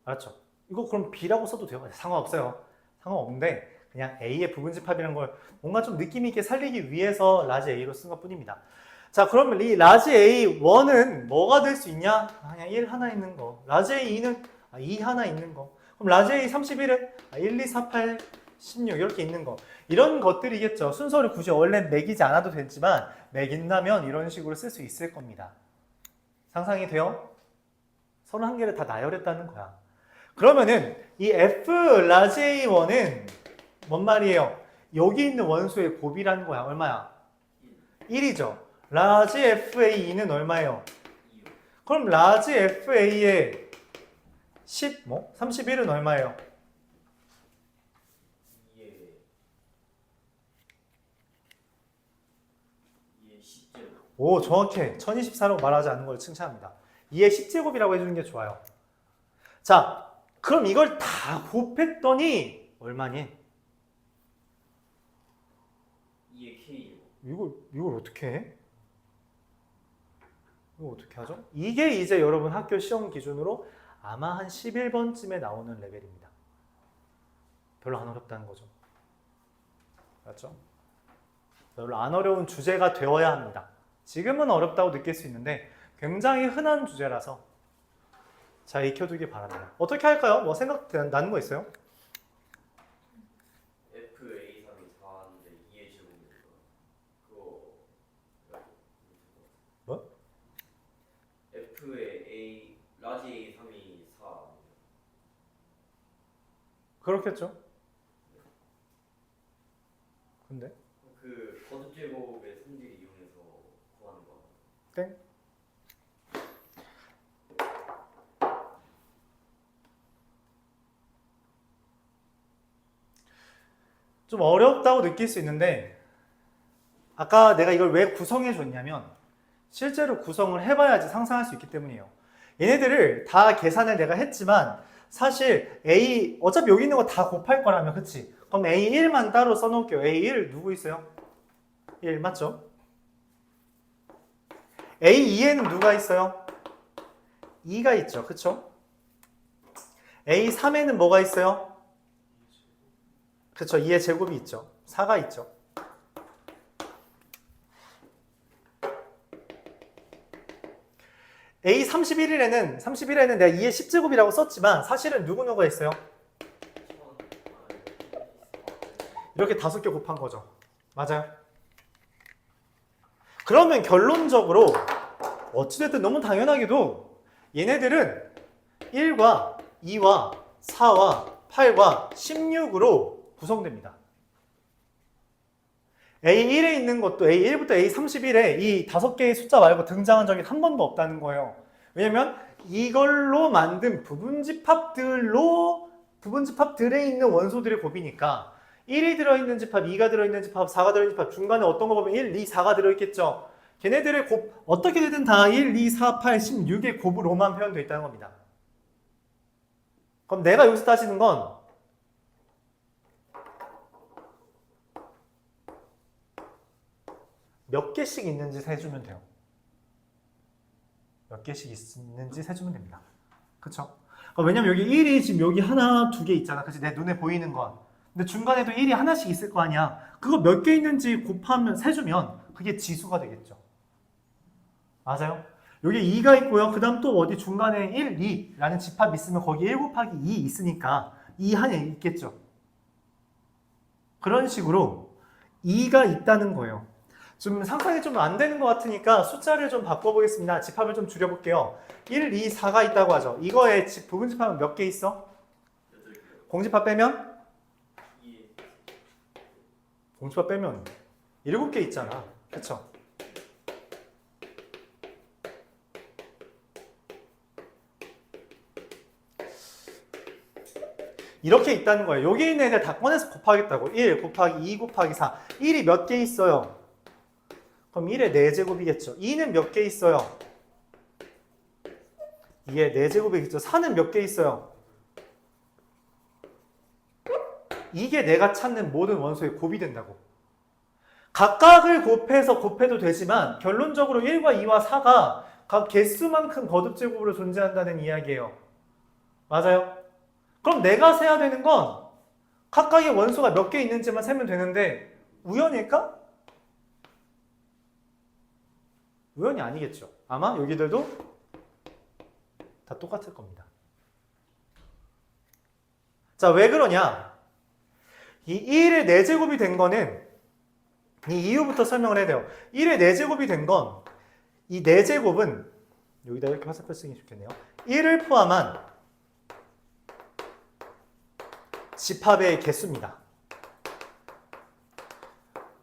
알았죠? 이거 그럼 B라고 써도 돼요? 상관없어요. 상관없는데 그냥 A의 부분집합이라는 걸 뭔가 좀 느낌 있게 살리기 위해서 라지 A로 쓴 것 뿐입니다. 자, 그러면 이 라지 A1은 뭐가 될 수 있냐? 그냥 1 하나 있는 거. 라지 A2는 2 하나 있는 거. 그럼 라지 A31은 1, 2, 4, 8, 16 이렇게 있는 거. 이런 것들이겠죠. 순서를 굳이 원래 매기지 않아도 되지만 매긴다면 이런 식으로 쓸 수 있을 겁니다. 상상이 돼요? 31개를 다 나열했다는 거야. 그러면은 이 F 라지 A1은 뭔 말이에요? 여기 있는 원소의 곱이라는 거야. 얼마야? 1이죠. 라지 FA2는 얼마예요? 2요. 그럼 라지 FA의 31은 얼마예요? 2의 10제곱. 오, 정확해. 1024라고 말하지 않는 걸 칭찬합니다. 2의 10제곱이라고 해주는 게 좋아요. 자, 그럼 이걸 다 곱했더니 얼마니? 2의 K요. 이걸 어떻게 해? 이거 어떻게 하죠? 이게 이제 여러분 학교 시험 기준으로 아마 한 11번쯤에 나오는 레벨입니다. 별로 안 어렵다는 거죠. 맞죠? 별로 안 어려운 주제가 되어야 합니다. 지금은 어렵다고 느낄 수 있는데 굉장히 흔한 주제라서 잘 익혀두길 바랍니다. 어떻게 할까요? 뭐 생각 나는 거 있어요? FA3이 4인데 2의 제곱이니까 그거 뭐? F의 A 라지 A3이 4 그렇겠죠. 근데 그 거듭 제곱의 성질을 이용해서 구하는 거. 땡. 좀 어렵다고 느낄 수 있는데 아까 내가 이걸 왜 구성해 줬냐면 실제로 구성을 해봐야지 상상할 수 있기 때문이에요. 얘네들을 다 계산을 내가 했지만 사실 A 어차피 여기 있는 거 다 곱할 거라면 그치? 그럼 A1만 따로 써놓을게요. A1 누구 있어요? 1 맞죠? A2에는 누가 있어요? 2가 있죠. 그쵸? A3에는 뭐가 있어요? 그쵸. 2의 제곱이 있죠. 4가 있죠. A31에는 내가 2의 10제곱이라고 썼지만 사실은 누구누가 있어요? 이렇게 5개 곱한 거죠. 맞아요. 그러면 결론적으로 어찌됐든 너무 당연하게도 얘네들은 1과 2와 4와 8과 16으로 구성됩니다. A1에 있는 것도 A1부터 A31에 이 5개의 숫자 말고 등장한 적이 한 번도 없다는 거예요. 왜냐면 이걸로 만든 부분집합들에 있는 원소들의 곱이니까 1이 들어있는 집합, 2가 들어있는 집합, 4가 들어있는 집합, 중간에 어떤 거 보면 1, 2, 4가 들어있겠죠. 걔네들의 곱 어떻게 되든 다 1, 2, 4, 8, 16의 곱으로만 표현되어 있다는 겁니다. 그럼 내가 여기서 따지는 건 몇 개씩 있는지 세주면 돼요. 몇 개씩 있는지 세주면 됩니다. 그쵸? 왜냐면 여기 1이 지금 여기 하나, 2개 있잖아. 그치? 내 눈에 보이는 건. 근데 중간에도 1이 하나씩 있을 거 아니야. 그거 몇 개 있는지 곱하면, 세주면 그게 지수가 되겠죠. 맞아요? 여기 2가 있고요. 그 다음 또 어디 중간에 1, 2라는 집합이 있으면 거기 1 곱하기 2 있으니까 2 하나 있겠죠. 그런 식으로 2가 있다는 거예요. 좀 상상이 좀 안 되는 것 같으니까 숫자를 좀 바꿔보겠습니다. 집합을 좀 줄여볼게요. 1, 2, 4가 있다고 하죠. 이거의 부분집합은 몇 개 있어? 공집합 빼면? 공집합 빼면 7개 있잖아. 그쵸? 이렇게 있다는 거예요. 여기 있는 애들 다 꺼내서 곱하겠다고. 1 곱하기 2 곱하기 4. 1이 몇 개 있어요? 그럼 1의 4제곱이겠죠. 2는 몇 개 있어요? 2의 4제곱이겠죠. 4는 몇 개 있어요? 이게 내가 찾는 모든 원소의 곱이 된다고. 각각을 곱해도 되지만 결론적으로 1과 2와 4가 각 개수만큼 거듭제곱으로 존재한다는 이야기예요. 맞아요? 그럼 내가 세야 되는 건 각각의 원소가 몇 개 있는지만 세면 되는데 우연일까? 우연이 아니겠죠. 아마 여기들도 다 똑같을 겁니다. 자, 왜 그러냐? 이 1의 4제곱이 된 거는 이 이유부터 설명을 해야 돼요. 1의 4제곱이 된 건 이 4제곱은 여기다 이렇게 화살표 쓰기 좋겠네요. 1을 포함한 집합의 개수입니다.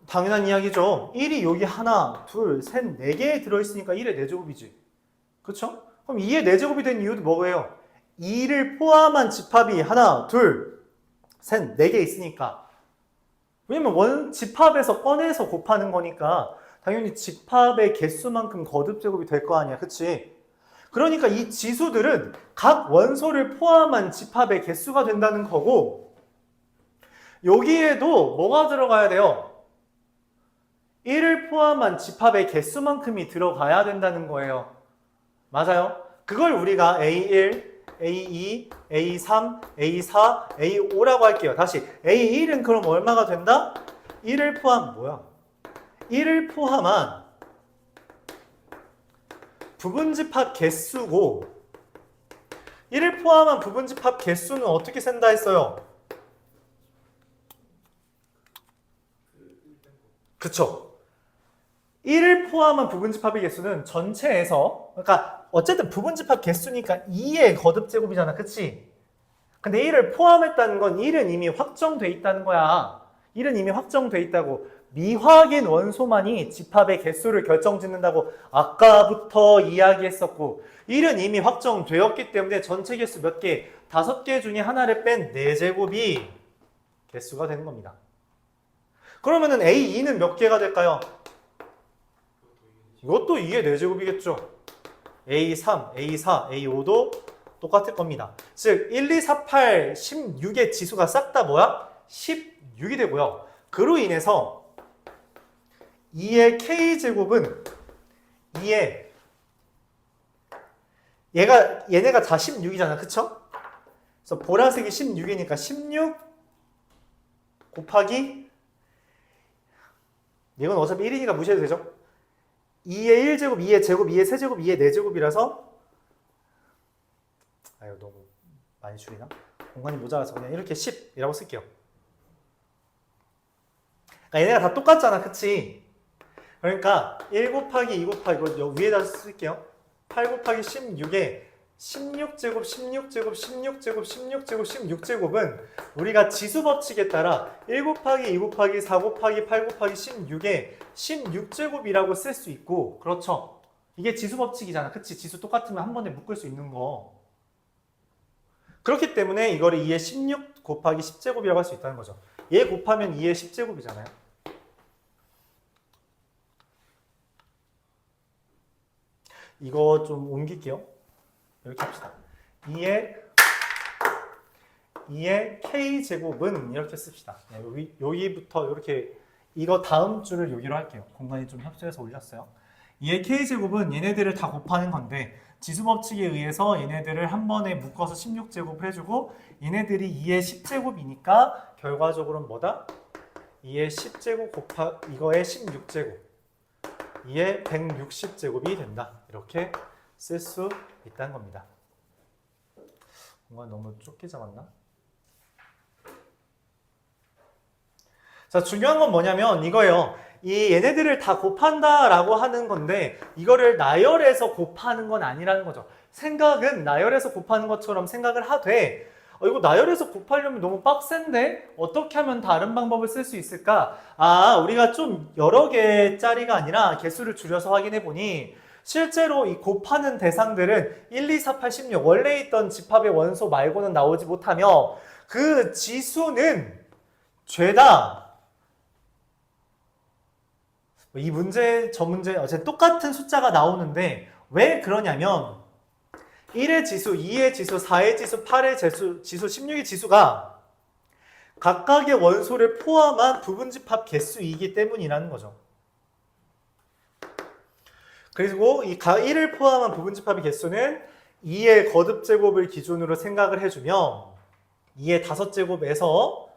당연한 이야기죠. 1이 여기 하나, 둘, 셋, 4개에 들어있으니까 1의 4제곱이지. 그쵸? 그럼 2의 4제곱이 된 이유도 뭐예요? 2를 포함한 집합이 하나, 둘, 셋, 4개 있으니까. 왜냐면 집합에서 꺼내서 곱하는 거니까 당연히 집합의 개수만큼 거듭제곱이 될 거 아니야. 그치? 그러니까 이 지수들은 각 원소를 포함한 집합의 개수가 된다는 거고 여기에도 뭐가 들어가야 돼요? 1을 포함한 집합의 개수만큼이 들어가야 된다는 거예요. 맞아요? 그걸 우리가 A1, A2, A3, A4, A5라고 할게요. 다시 A1은 그럼 얼마가 된다? 1을 포함 뭐야? 1을 포함한 부분집합 개수고 1을 포함한 부분집합 개수는 어떻게 센다 했어요? 그쵸? 1을 포함한 부분집합의 개수는 전체에서 그러니까 어쨌든 부분집합 개수니까 2의 거듭제곱이잖아. 그치? 근데 1을 포함했다는 건 1은 이미 확정돼 있다는 거야. 1은 이미 확정돼 있다고. 미확인 원소만이 집합의 개수를 결정짓는다고 아까부터 이야기했었고 1은 이미 확정되었기 때문에 전체 개수 몇 개? 5개 중에 하나를 뺀 4제곱이 개수가 되는 겁니다. 그러면은 A2는 몇 개가 될까요? 이것도 2의 4제곱이겠죠. A3, A4, A5도 똑같을 겁니다. 즉 1, 2, 4, 8, 16의 지수가 싹 다 뭐야? 16이 되고요. 그로 인해서 2의 K제곱은 2의 얘네가 다 16이잖아. 그쵸? 그래서 보라색이 16이니까 16 곱하기 이건 어차피 1이니까 무시해도 되죠? 2의 1제곱, 2의 제곱, 2의 세제곱, 2의 4제곱이라서 아유 너무 많이 줄이나? 공간이 모자라서 그냥 이렇게 10이라고 쓸게요. 그러니까 얘네가 다 똑같잖아. 그치? 그러니까 1 곱하기 2 곱하기 이거 위에다 쓸게요. 8 곱하기 16에 16제곱, 16제곱, 16제곱, 16제곱, 16제곱은 우리가 지수 법칙에 따라 1 곱하기 2 곱하기 4 곱하기 8 곱하기 16에 16제곱이라고 쓸 수 있고 그렇죠? 이게 지수 법칙이잖아. 그치? 지수 똑같으면 한 번에 묶을 수 있는 거. 그렇기 때문에 이거를 2의 16 곱하기 10제곱이라고 할 수 있다는 거죠. 얘 곱하면 2의 10제곱이잖아요. 이거 좀 옮길게요. 이렇게 합시다. 2의 K제곱은 이렇게 씁시다. 네, 여기부터 이렇게 이거 다음 줄을 여기로 할게요. 공간이 좀 협소해서 올렸어요. 2의 K제곱은 얘네들을 다 곱하는 건데 지수법칙에 의해서 얘네들을 한 번에 묶어서 16제곱을 해주고 얘네들이 2의 10제곱이니까 결과적으로는 뭐다? 2의 10제곱 곱하 이거의 16제곱 2의 160제곱이 된다. 이렇게 쓸 수 있다는 겁니다. 공간 너무 좁게 잡았나? 자, 중요한 건 뭐냐면 이거예요. 이 얘네들을 다 곱한다라고 하는 건데 이거를 나열해서 곱하는 건 아니라는 거죠. 생각은 나열해서 곱하는 것처럼 생각을 하되 이거 나열해서 곱하려면 너무 빡센데 어떻게 하면 다른 방법을 쓸 수 있을까? 우리가 좀 여러 개짜리가 아니라 개수를 줄여서 확인해 보니 실제로 이 곱하는 대상들은 1, 2, 4, 8, 16 원래 있던 집합의 원소 말고는 나오지 못하며 그 지수는 죄다 이 문제, 저 문제 어쨌든 똑같은 숫자가 나오는데 왜 그러냐면 1의 지수, 2의 지수, 4의 지수, 8의 지수, 16의 지수가 각각의 원소를 포함한 부분집합 개수이기 때문이라는 거죠. 그리고 이 1을 포함한 부분집합의 개수는 2의 거듭제곱을 기준으로 생각을 해주면 2의 5제곱에서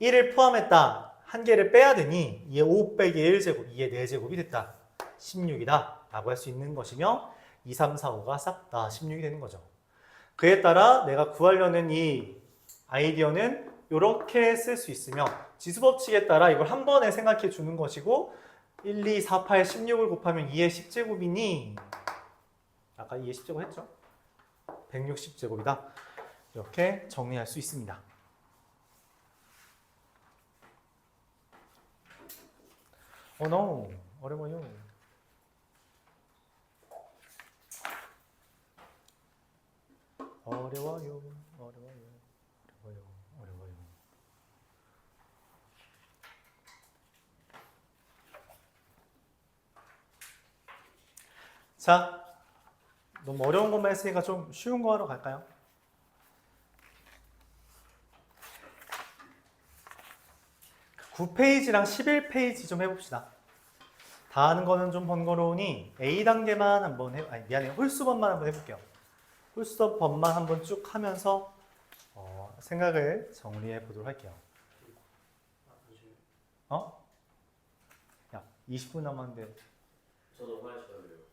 1을 포함했다. 한 개를 빼야 되니 2의 5 빼기 1제곱, 2의 4제곱이 됐다. 16이다 라고 할 수 있는 것이며 2, 3, 4, 5가 싹 다 16이 되는 거죠. 그에 따라 내가 구하려는 이 아이디어는 이렇게 쓸 수 있으며 지수법칙에 따라 이걸 한 번에 생각해 주는 것이고 1, 2, 4, 8, 16을 곱하면 2의 10제곱이니 아까 2의 10제곱 했죠? 160제곱이다. 이렇게 정리할 수 있습니다. no. 어려워요. 어려워요. 자, 너무 어려운 것만 했으니까 좀 쉬운 거 하러 갈까요? 그 9페이지랑 11페이지 좀 해봅시다. 다 하는 거는 좀 번거로우니 A단계만 한번 미안해요. 홀수법만 한번 해볼게요. 홀수법만 한번 쭉 하면서 생각을 정리해 보도록 할게요. 20분 남았는데 저도 화장실 가려요.